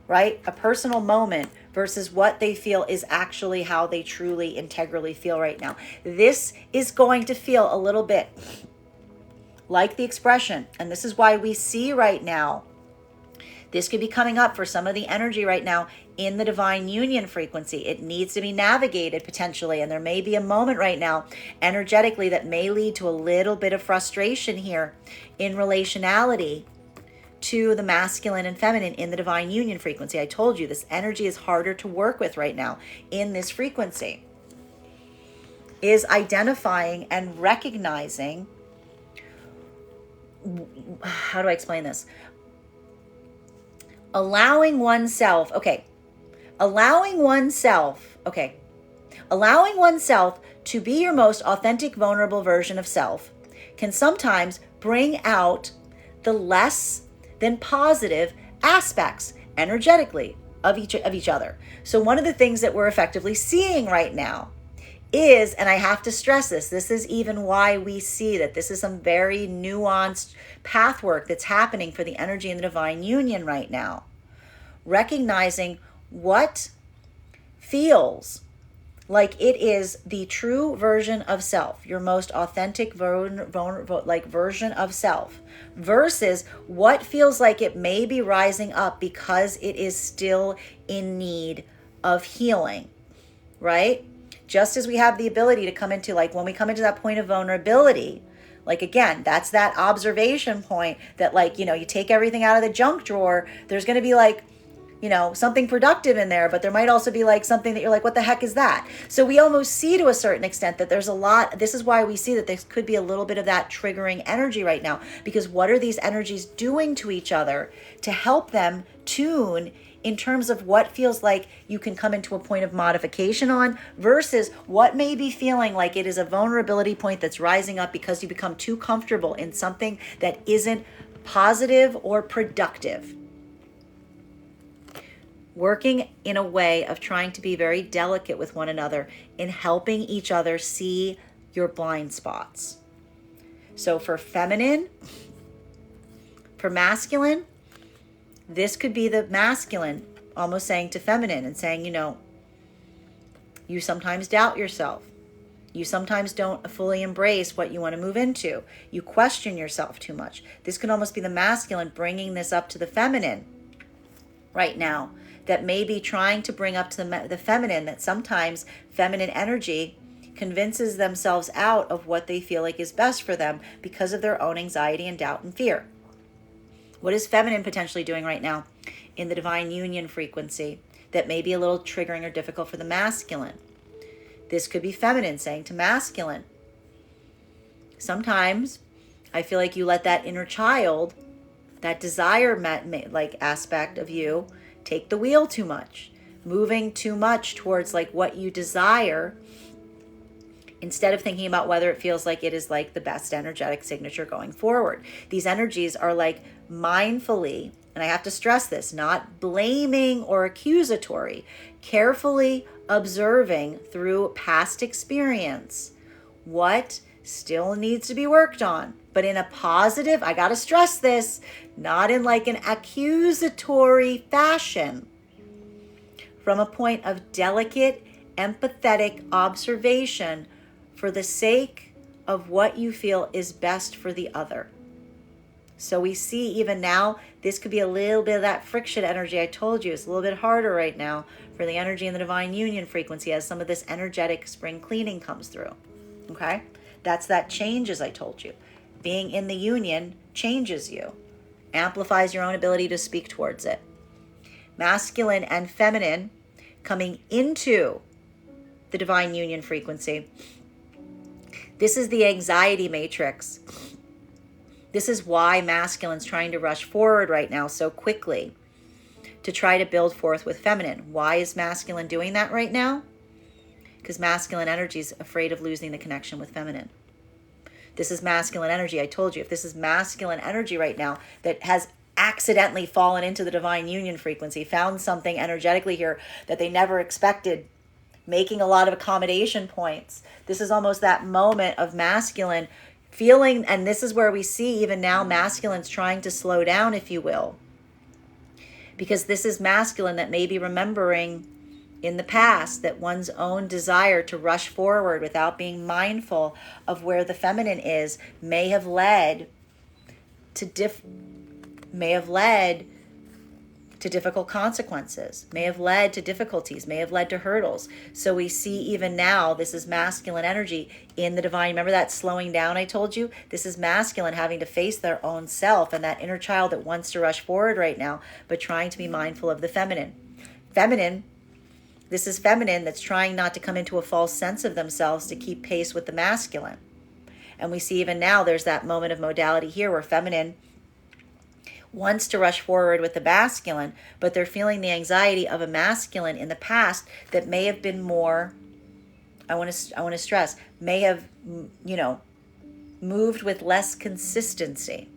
right? A personal moment versus what they feel is actually how they truly integrally feel right now. This is going to feel a little bit like the expression, and this is why we see right now, this could be coming up for some of the energy right now in the divine union frequency. It needs to be navigated potentially, and there may be a moment right now energetically that may lead to a little bit of frustration here in relationality to the masculine and feminine in the divine union frequency. I told you this energy is harder to work with right now in this frequency. Is identifying and recognizing, how do I explain this? Allowing oneself to be your most authentic, vulnerable version of self can sometimes bring out the less than positive aspects energetically of each other. So one of the things that we're effectively seeing right now is, and I have to stress this is even why we see that this is some very nuanced path work that's happening for the energy in the divine union right now. Recognizing what feels like it is the true version of self, your most authentic version of self, versus what feels like it may be rising up because it is still in need of healing, right? Just as we have the ability to come into, like when we come into that point of vulnerability, like again, that's that observation point that, like, you know, you take everything out of the junk drawer, there's going to be like, you know, something productive in there, but there might also be like something that you're like, what the heck is that? So we almost see to a certain extent that there's a lot. This is why we see that there could be a little bit of that triggering energy right now, because what are these energies doing to each other to help them tune in terms of what feels like you can come into a point of modification on versus what may be feeling like it is a vulnerability point that's rising up because you become too comfortable in something that isn't positive or productive. Working in a way of trying to be very delicate with one another in helping each other see your blind spots. So for feminine, for masculine, this could be the masculine almost saying to feminine and saying, you know, you sometimes doubt yourself. You sometimes don't fully embrace what you want to move into. You question yourself too much. This could almost be the masculine bringing this up to the feminine right now, that may be trying to bring up to the feminine, that sometimes feminine energy convinces themselves out of what they feel like is best for them because of their own anxiety and doubt and fear. What is feminine potentially doing right now in the divine union frequency that may be a little triggering or difficult for the masculine? This could be feminine saying to masculine, sometimes I feel like you let that inner child, that desire like aspect of you, take the wheel too much, moving too much towards like what you desire, instead of thinking about whether it feels like it is like the best energetic signature going forward. These energies are like mindfully, and I have to stress this, not blaming or accusatory, carefully observing through past experience what still needs to be worked on, but in a positive, I got to stress this, not in like an accusatory fashion, from a point of delicate, empathetic observation for the sake of what you feel is best for the other. So we see even now, this could be a little bit of that friction energy I told you. It's a little bit harder right now for the energy in the divine union frequency as some of this energetic spring cleaning comes through. Okay? That's that change, as I told you. Being in the union changes you, amplifies your own ability to speak towards it. Masculine and feminine coming into the divine union frequency. This is the anxiety matrix. This is why masculine's trying to rush forward right now so quickly to try to build forth with feminine. Why is masculine doing that right now? Because masculine energy is afraid of losing the connection with feminine. This is masculine energy. I told you, if this is masculine energy right now that has accidentally fallen into the divine union frequency, found something energetically here that they never expected, making a lot of accommodation points. This is almost that moment of masculine feeling, and this is where we see even now masculine's trying to slow down, if you will. Because this is masculine that may be remembering in the past that one's own desire to rush forward without being mindful of where the feminine is may have led to difficult consequences, may have led to difficulties, may have led to hurdles. So we see even now, this is masculine energy in the divine. Remember that slowing down I told you? This is masculine having to face their own self and that inner child that wants to rush forward right now, but trying to be mindful of the feminine. This is feminine that's trying not to come into a false sense of themselves to keep pace with the masculine. And we see even now there's that moment of modality here where feminine wants to rush forward with the masculine, but they're feeling the anxiety of a masculine in the past that may have been more, I want to stress, may have, moved with less consistency,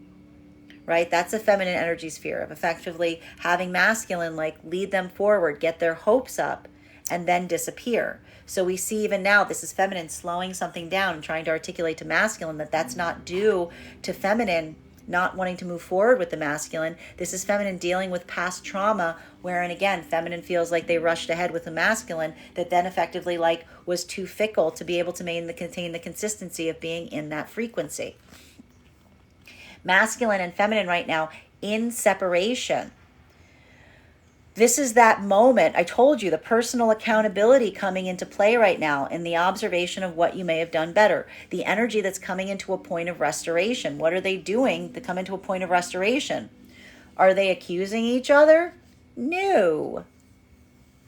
right? That's a feminine energy sphere of effectively having masculine like lead them forward, get their hopes up, and then disappear. So we see even now, this is feminine slowing something down and trying to articulate to masculine that that's not due to feminine not wanting to move forward with the masculine. This is feminine dealing with past trauma, wherein again, feminine feels like they rushed ahead with the masculine that then effectively like was too fickle to be able to maintain the consistency of being in that frequency. Masculine and feminine right now in separation. This is that moment, I told you, the personal accountability coming into play right now in the observation of what you may have done better. The energy that's coming into a point of restoration. What are they doing to come into a point of restoration? Are they accusing each other? No.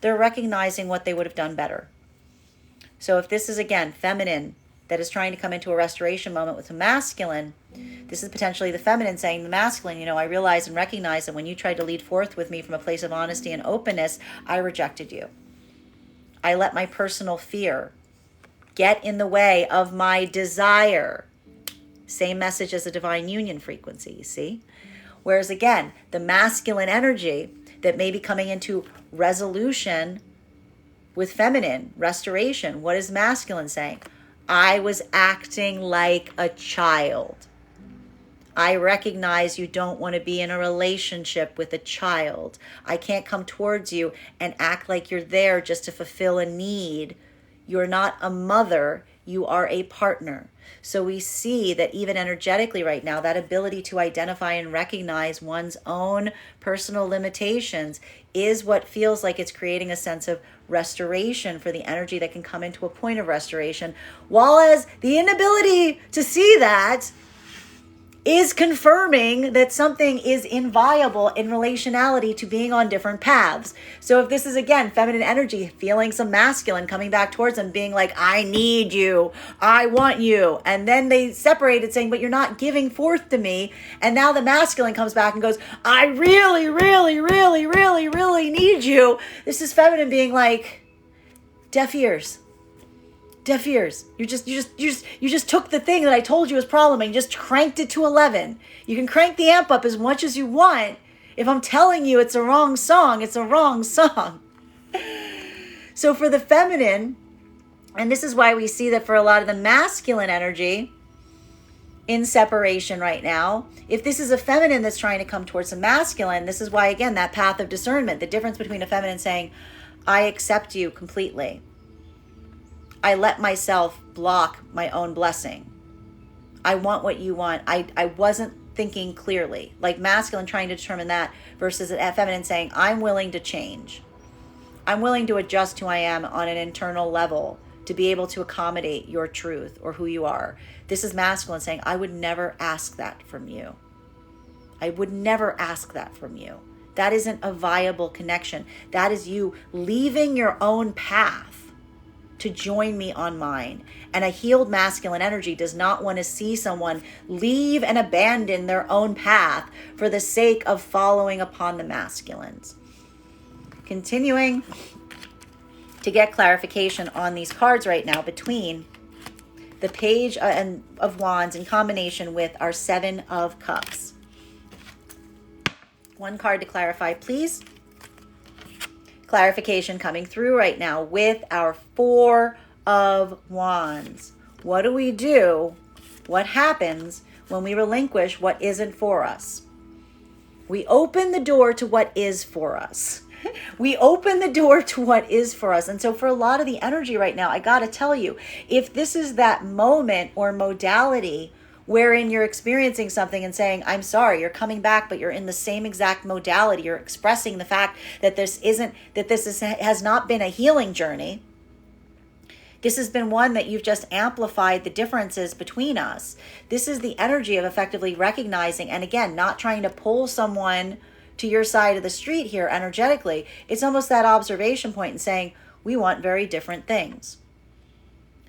They're recognizing what they would have done better. So if this is, again, feminine that is trying to come into a restoration moment with the masculine, this is potentially the feminine saying to the masculine, I realize and recognize that when you tried to lead forth with me from a place of honesty and openness, I rejected you. I let my personal fear get in the way of my desire. Same message as the divine union frequency, you see? Whereas again, the masculine energy that may be coming into resolution with feminine, restoration, what is masculine saying? I was acting like a child. I recognize you don't want to be in a relationship with a child. I can't come towards you and act like you're there just to fulfill a need. You're not a mother, you are a partner. So we see that even energetically right now, that ability to identify and recognize one's own personal limitations is what feels like it's creating a sense of restoration, for the energy that can come into a point of restoration, while as the inability to see that is confirming that something is inviolable in relationality to being on different paths. So if this is, again, feminine energy, feeling some masculine coming back towards them, being like, I need you, I want you. And then they separated saying, but you're not giving forth to me. And now the masculine comes back and goes, I really, really, really, really, really need you. This is feminine being like, deaf ears. Deaf ears. You just took the thing that I told you was problem and you just cranked it to 11. You can crank the amp up as much as you want. If I'm telling you it's a wrong song, it's a wrong song. So for the feminine, and this is why we see that for a lot of the masculine energy in separation right now, if this is a feminine that's trying to come towards the masculine, this is why, again, that path of discernment, the difference between a feminine saying, I accept you completely. I let myself block my own blessing. I want what you want. I wasn't thinking clearly. Like masculine trying to determine that versus a feminine saying, I'm willing to change. I'm willing to adjust who I am on an internal level to be able to accommodate your truth or who you are. This is masculine saying, I would never ask that from you. I would never ask that from you. That isn't a viable connection. That is you leaving your own path to join me on mine. And a healed masculine energy does not want to see someone leave and abandon their own path for the sake of following upon the masculines. Continuing to get clarification on these cards right now between the Page of Wands in combination with our Seven of Cups. One card to clarify, please. Clarification coming through right now with our Four of Wands. What do we do? What happens when we relinquish what isn't for us? We open the door to what is for us. We open the door to what is for us. And so for a lot of the energy right now, I got to tell you, if this is that moment or modality wherein you're experiencing something and saying, I'm sorry, you're coming back, but you're in the same exact modality. You're expressing the fact that has not been a healing journey. This has been one that you've just amplified the differences between us. This is the energy of effectively recognizing, and again, not trying to pull someone to your side of the street here energetically. It's almost that observation point and saying, we want very different things.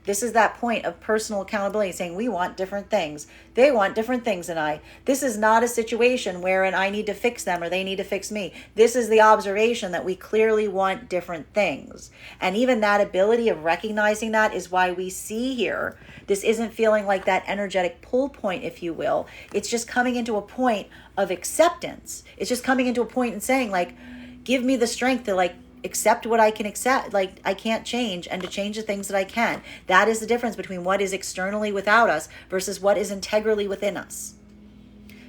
This is that point of personal accountability, saying we want different things. They want different things than I. This is not a situation wherein I need to fix them or they need to fix me. This is the observation that we clearly want different things. And even that ability of recognizing that is why we see here, this isn't feeling like that energetic pull point, if you will. It's just coming into a point of acceptance. It's just coming into a point and saying, like, give me the strength to accept what I can accept, I can't change, and to change the things that I can. That is the difference between what is externally without us versus what is integrally within us.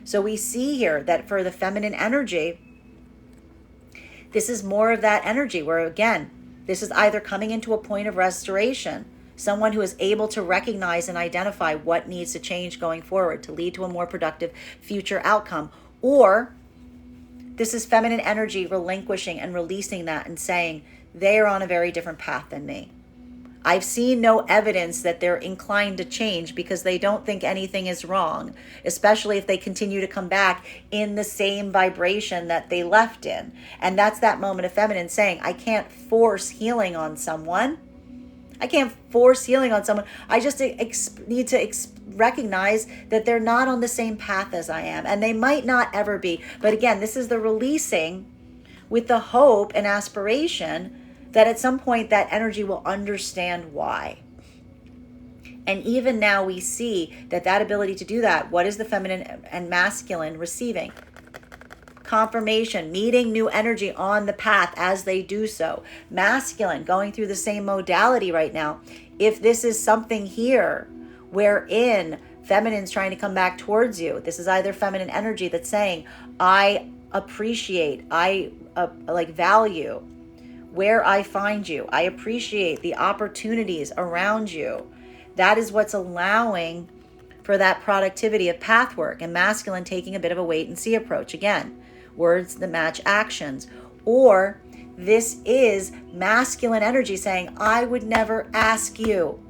So we see here that for the feminine energy, this is more of that energy where, again, this is either coming into a point of restoration, someone who is able to recognize and identify what needs to change going forward to lead to a more productive future outcome, or this is feminine energy relinquishing and releasing that and saying they are on a very different path than me. I've seen no evidence that they're inclined to change because they don't think anything is wrong, especially if they continue to come back in the same vibration that they left in. And that's that moment of feminine saying, I can't force healing on someone. I can't force healing on someone. I just need to recognize that they're not on the same path as I am. And they might not ever be. But again, this is the releasing with the hope and aspiration that at some point that energy will understand why. And even now we see that ability to do that. What is the feminine and masculine receiving? Confirmation, meeting new energy on the path as they do so. Masculine, going through the same modality right now. If this is something here wherein feminine's trying to come back towards you, this is either feminine energy that's saying, I appreciate, I value where I find you. I appreciate the opportunities around you. That is what's allowing for that productivity of path work, and masculine taking a bit of a wait and see approach. Again, words that match actions. Or This is masculine energy saying, I would never ask you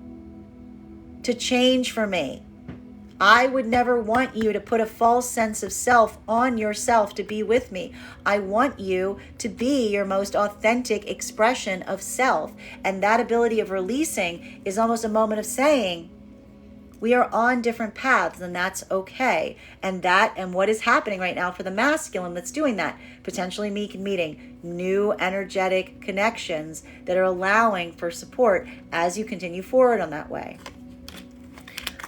to change for me. I would never want you to put a false sense of self on yourself to be with me. I want you to be your most authentic expression of self. And that ability of releasing is almost a moment of saying, we are on different paths, and that's okay. And what is happening right now for the masculine that's doing that, potentially meeting new energetic connections that are allowing for support as you continue forward on that way.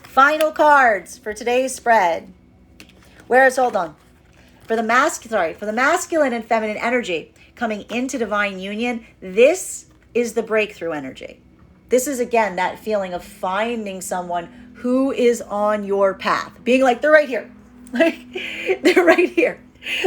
Final cards for today's spread. Hold on. For the masculine and feminine energy coming into divine union, this is the breakthrough energy. This is, again, that feeling of finding someone who is on your path. Being like, they're right here. Like, they're right here.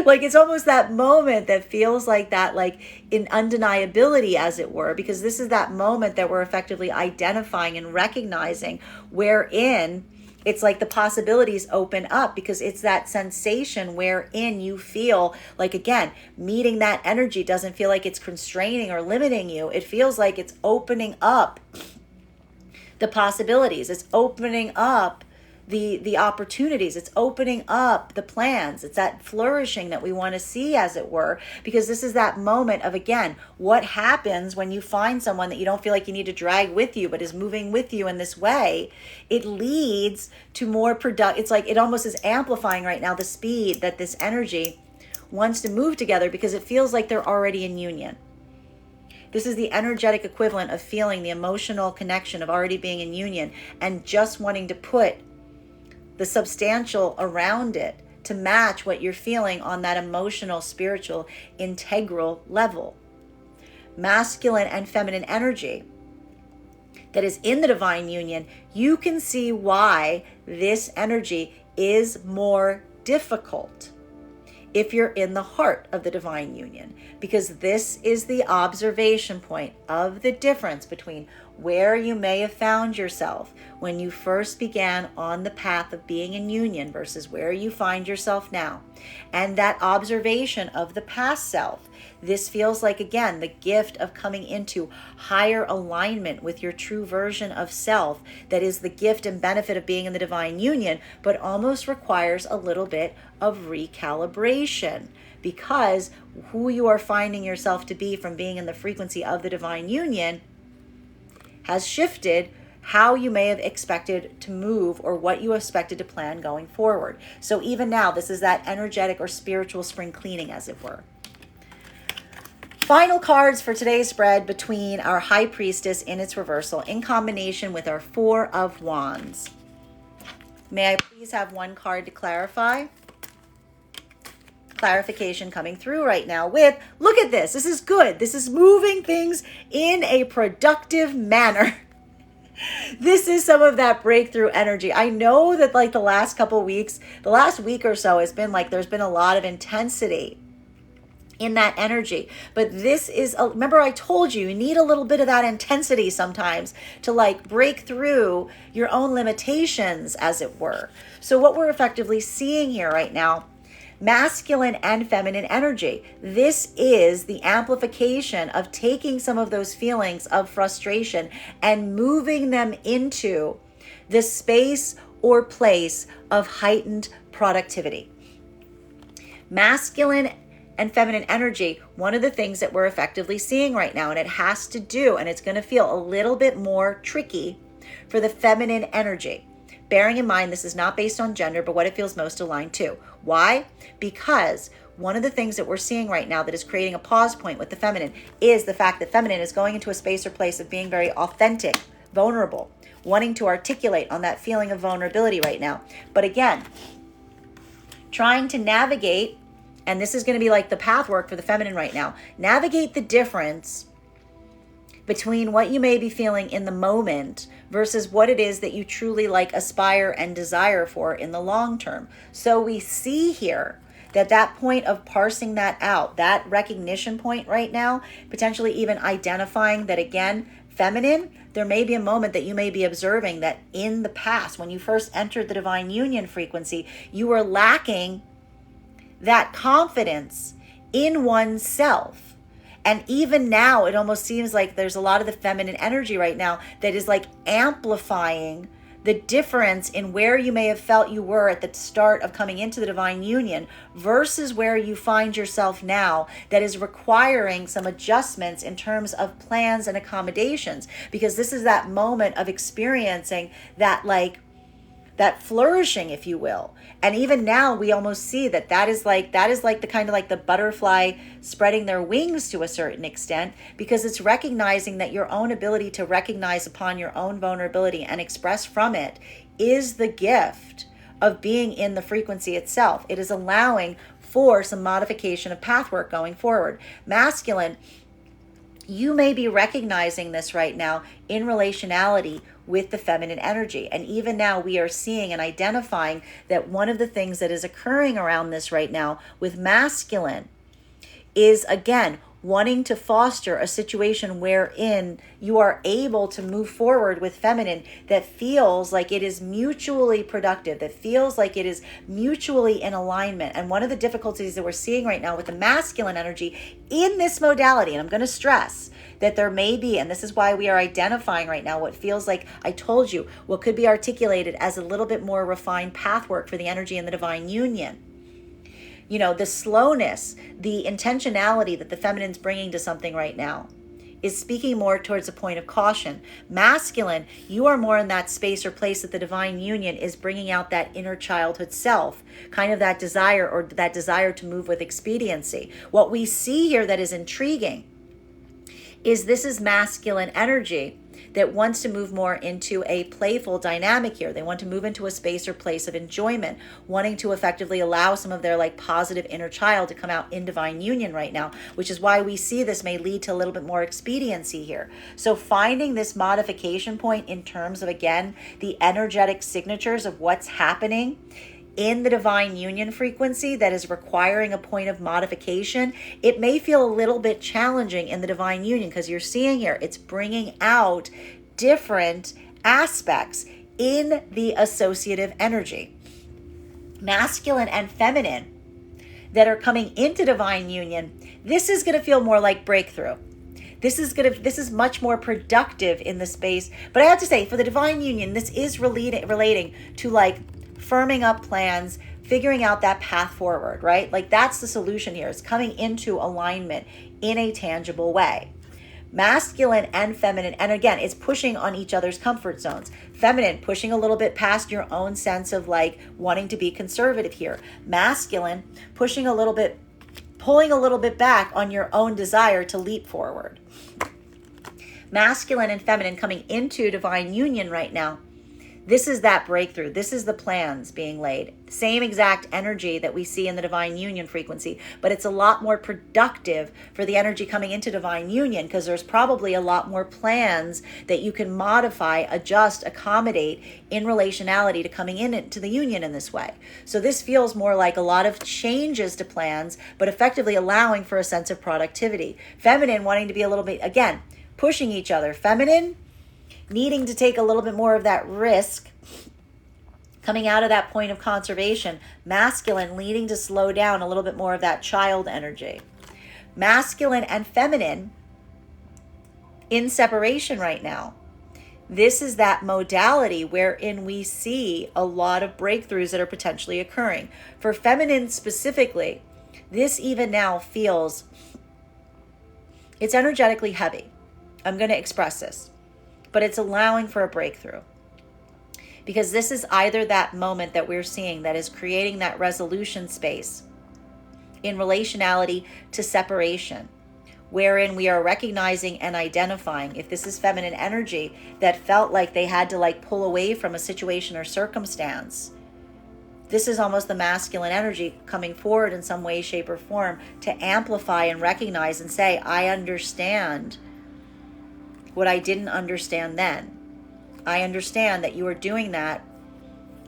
Like, it's almost that moment that feels like that, like in undeniability, as it were, because this is that moment that we're effectively identifying and recognizing wherein it's like the possibilities open up, because it's that sensation wherein you feel like, again, meeting that energy doesn't feel like it's constraining or limiting you. It feels like it's opening up the possibilities. It's opening up the opportunities. It's opening up the plans. It's that flourishing that we want to see, as it were, because this is that moment of, again, what happens when you find someone that you don't feel like you need to drag with you, but is moving with you in this way. It leads to more it's like it almost is amplifying right now the speed that this energy wants to move together, because it feels like they're already in union. This is the energetic equivalent of feeling the emotional connection of already being in union and just wanting to put the substantial around it to match what you're feeling on that emotional, spiritual, integral level. Masculine and feminine energy that is in the divine union, you can see why this energy is more difficult if you're in the heart of the divine union, because this is the observation point of the difference between where you may have found yourself when you first began on the path of being in union versus where you find yourself now. And that observation of the past self, this feels like, again, the gift of coming into higher alignment with your true version of self. That is the gift and benefit of being in the divine union, but almost requires a little bit of recalibration, because who you are finding yourself to be from being in the frequency of the divine union has shifted how you may have expected to move or what you expected to plan going forward. So even now, this is that energetic or spiritual spring cleaning, as it were. Final cards for today's spread between our High Priestess in its reversal in combination with our Four of Wands. May I please have one card to clarify? Clarification coming through right now with, look at this. This is good. This is moving things in a productive manner. This is some of that breakthrough energy. I know that like the last couple weeks, the last week or so has been like there's been a lot of intensity in that energy. But this is, remember I told you, you need a little bit of that intensity sometimes to like break through your own limitations, as it were. So what we're effectively seeing here right now, masculine and feminine energy. This is the amplification of taking some of those feelings of frustration and moving them into the space or place of heightened productivity. Masculine and feminine energy, one of the things that we're effectively seeing right now, and it has to do, and it's going to feel a little bit more tricky for the feminine energy. Bearing in mind, this is not based on gender, but what it feels most aligned to. Why? Because one of the things that we're seeing right now that is creating a pause point with the feminine is the fact that feminine is going into a space or place of being very authentic, vulnerable, wanting to articulate on that feeling of vulnerability right now. But again, trying to navigate, and this is going to be like the path work for the feminine right now, navigate the difference between what you may be feeling in the moment versus what it is that you truly like aspire and desire for in the long term. So we see here that point of parsing that out, that recognition point right now, potentially even identifying that, again, feminine, there may be a moment that you may be observing that in the past, when you first entered the divine union frequency, you were lacking that confidence in oneself. And even now, it almost seems like there's a lot of the feminine energy right now that is like amplifying the difference in where you may have felt you were at the start of coming into the divine union versus where you find yourself now, that is requiring some adjustments in terms of plans and accommodations, because this is that moment of experiencing that that flourishing, if you will. And even now we almost see that is like the kind of like the butterfly spreading their wings to a certain extent, because it's recognizing that your own ability to recognize upon your own vulnerability and express from it is the gift of being in the frequency itself. It is allowing for some modification of pathwork going forward. Masculine, you may be recognizing this right now in relationality with the feminine energy. And even now we are seeing and identifying that one of the things that is occurring around this right now with masculine is, again, wanting to foster a situation wherein you are able to move forward with feminine that feels like it is mutually productive, that feels like it is mutually in alignment. And one of the difficulties that we're seeing right now with the masculine energy in this modality, and I'm going to stress that there may be, and this is why we are identifying right now what feels like, I told you, what could be articulated as a little bit more refined pathwork for the energy in the divine union. You know, the slowness, the intentionality that the feminine's bringing to something right now is speaking more towards a point of caution. Masculine, you are more in that space or place that the divine union is bringing out that inner childhood self, kind of that desire, or that desire to move with expediency. What we see here that is intriguing is this is masculine energy that wants to move more into a playful dynamic here. They want to move into a space or place of enjoyment, wanting to effectively allow some of their like positive inner child to come out in divine union right now, which is why we see this may lead to a little bit more expediency here. So finding this modification point in terms of, again, the energetic signatures of what's happening in the divine union frequency that is requiring a point of modification, it may feel a little bit challenging in the divine union, because you're seeing here it's bringing out different aspects in the associative energy. Masculine and feminine that are coming into divine union, this is going to feel more like breakthrough. This is much more productive in the space. But I have to say, for the divine union, this is relating to like firming up plans, figuring out that path forward, right? Like that's the solution here. It's coming into alignment in a tangible way. Masculine and feminine, and again, it's pushing on each other's comfort zones. Feminine, pushing a little bit past your own sense of like wanting to be conservative here. Masculine, pushing a little bit, pulling a little bit back on your own desire to leap forward. Masculine and feminine coming into divine union right now. This is that breakthrough. This is the plans being laid. Same exact energy that we see in the divine union frequency, but it's a lot more productive for the energy coming into divine union, because there's probably a lot more plans that you can modify, adjust, accommodate in relationality to coming into the union in this way. So this feels more like a lot of changes to plans, but effectively allowing for a sense of productivity. Feminine wanting to be a little bit, again, pushing each other. Feminine needing to take a little bit more of that risk, coming out of that point of conservation. Masculine needing to slow down a little bit more of that child energy. Masculine and feminine in separation right now. This is that modality wherein we see a lot of breakthroughs that are potentially occurring. For feminine specifically, this even now feels, it's energetically heavy. I'm going to express this, but it's allowing for a breakthrough, because this is either that moment that we're seeing that is creating that resolution space in relationality to separation, wherein we are recognizing and identifying, if this is feminine energy that felt like they had to like pull away from a situation or circumstance, this is almost the masculine energy coming forward in some way, shape, or form to amplify and recognize and say, I understand what I didn't understand then. I understand that you are doing that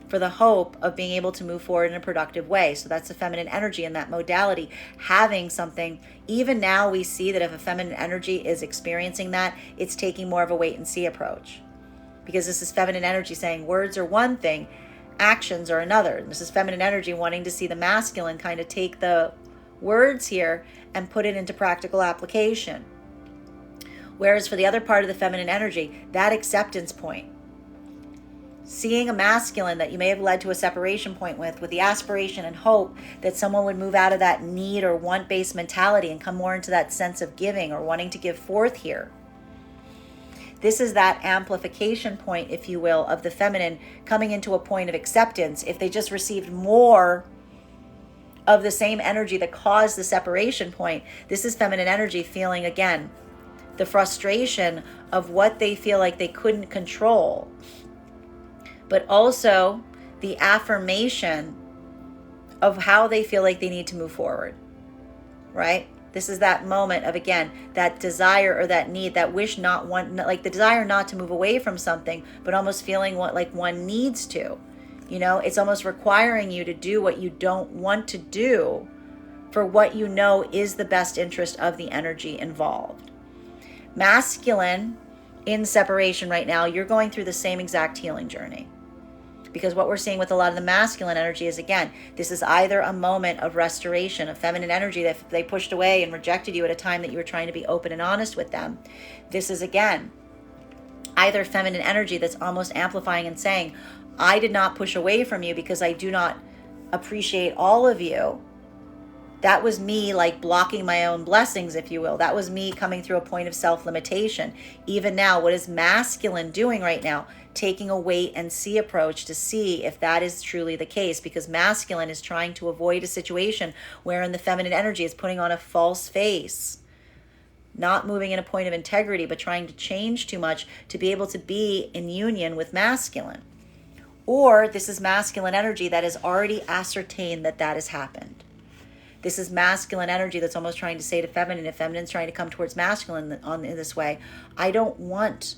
for the hope of being able to move forward in a productive way. So that's the feminine energy in that modality, having something. Even now we see that if a feminine energy is experiencing that, it's taking more of a wait and see approach, because this is feminine energy saying words are one thing, actions are another. And this is feminine energy wanting to see the masculine kind of take the words here and put it into practical application. Whereas for the other part of the feminine energy, that acceptance point, seeing a masculine that you may have led to a separation point with the aspiration and hope that someone would move out of that need or want-based mentality and come more into that sense of giving or wanting to give forth here. This is that amplification point, if you will, of the feminine coming into a point of acceptance. If they just received more of the same energy that caused the separation point, this is feminine energy feeling, again, the frustration of what they feel like they couldn't control, but also the affirmation of how they feel like they need to move forward, right? This is that moment of, again, that desire or that need, that wish, like the desire not to move away from something, but almost feeling like one needs to. You know, it's almost requiring you to do what you don't want to do for what you know is the best interest of the energy involved. Masculine in separation right now, you're going through the same exact healing journey. Because what we're seeing with a lot of the masculine energy is, again, this is either a moment of restoration, of feminine energy that they pushed away and rejected you at a time that you were trying to be open and honest with them. This is, again, either feminine energy that's almost amplifying and saying, I did not push away from you because I do not appreciate all of you. That was me like blocking my own blessings, if you will. That was me coming through a point of self-limitation. Even now, what is masculine doing right now? Taking a wait and see approach to see if that is truly the case, because masculine is trying to avoid a situation wherein the feminine energy is putting on a false face, not moving in a point of integrity, but trying to change too much to be able to be in union with masculine. Or this is masculine energy that has already ascertained that that has happened. This is masculine energy that's almost trying to say to feminine, if feminine's trying to come towards masculine in this way, I don't want,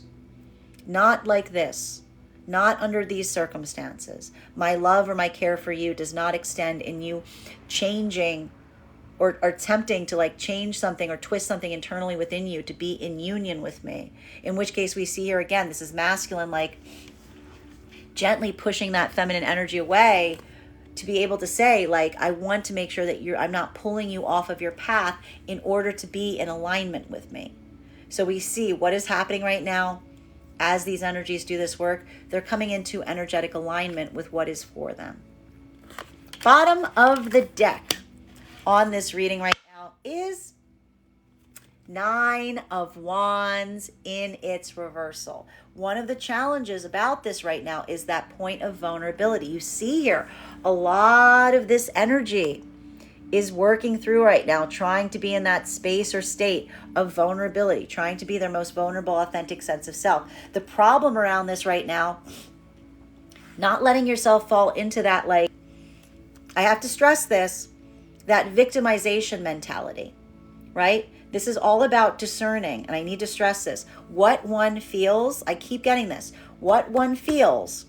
not like this, not under these circumstances. My love or my care for you does not extend in you changing or attempting to like change something or twist something internally within you to be in union with me. In which case we see here again, this is masculine like gently pushing that feminine energy away to be able to say, like, I want to make sure that I'm not pulling you off of your path in order to be in alignment with me. So we see what is happening right now as these energies do this work. They're coming into energetic alignment with what is for them. Bottom of the deck on this reading right now is Nine of Wands in its reversal. One of the challenges about this right now is that point of vulnerability. You see here, a lot of this energy is working through right now, trying to be in that space or state of vulnerability, trying to be their most vulnerable, authentic sense of self. The problem around this right now, not letting yourself fall into that, like, I have to stress this, that victimization mentality, right? This is all about discerning, and I need to stress this. What one feels, I keep getting this, what one feels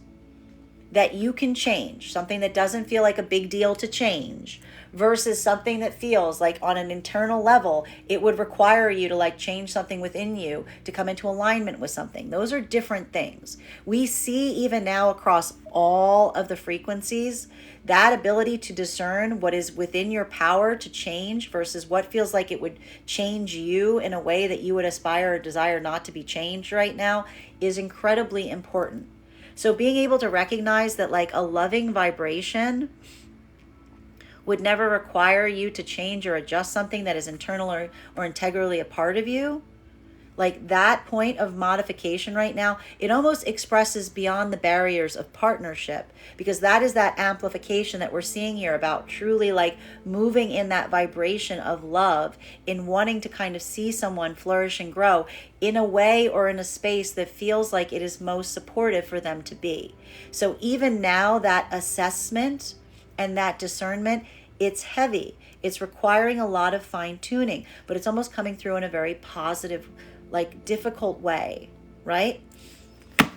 that you can change, something that doesn't feel like a big deal to change, versus something that feels like on an internal level, it would require you to like change something within you to come into alignment with something. Those are different things. We see even now across all of the frequencies, that ability to discern what is within your power to change versus what feels like it would change you in a way that you would aspire or desire not to be changed right now is incredibly important. So being able to recognize that like a loving vibration would never require you to change or adjust something that is internal or integrally a part of you, like that point of modification right now, it almost expresses beyond the barriers of partnership, because that is that amplification that we're seeing here about truly like moving in that vibration of love, in wanting to kind of see someone flourish and grow in a way or in a space that feels like it is most supportive for them to be. So even now, that assessment and that discernment, it's heavy. It's requiring a lot of fine tuning, but it's almost coming through in a very positive, like difficult way, right?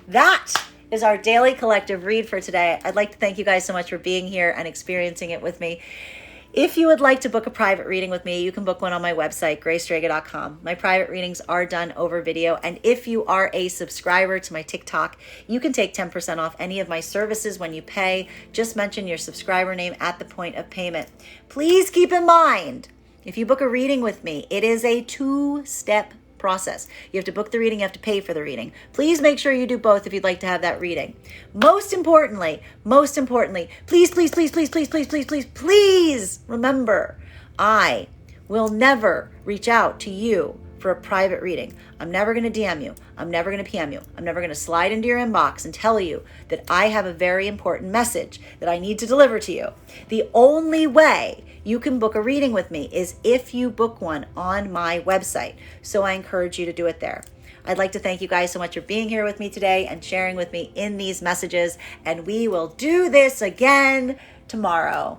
That is our daily collective read for today. I'd like to thank you guys so much for being here and experiencing it with me. If you would like to book a private reading with me, you can book one on my website, graystrega.com. My private readings are done over video. And if you are a subscriber to my TikTok, you can take 10% off any of my services when you pay. Just mention your subscriber name at the point of payment. Please keep in mind If you book a reading with me, it is a 2-step process. You have to book the reading, you have to pay for the reading. Please make sure you do both if you'd like to have that reading. Most importantly, please, please, please, please, please, please, please, please, please remember, I will never reach out to you for a private reading. I'm never going to DM you. I'm never going to PM you. I'm never going to slide into your inbox and tell you that I have a very important message that I need to deliver to you. The only way you can book a reading with me is if you book one on my website. So I encourage you to do it there. I'd like to thank you guys so much for being here with me today and sharing with me in these messages. And we will do this again tomorrow.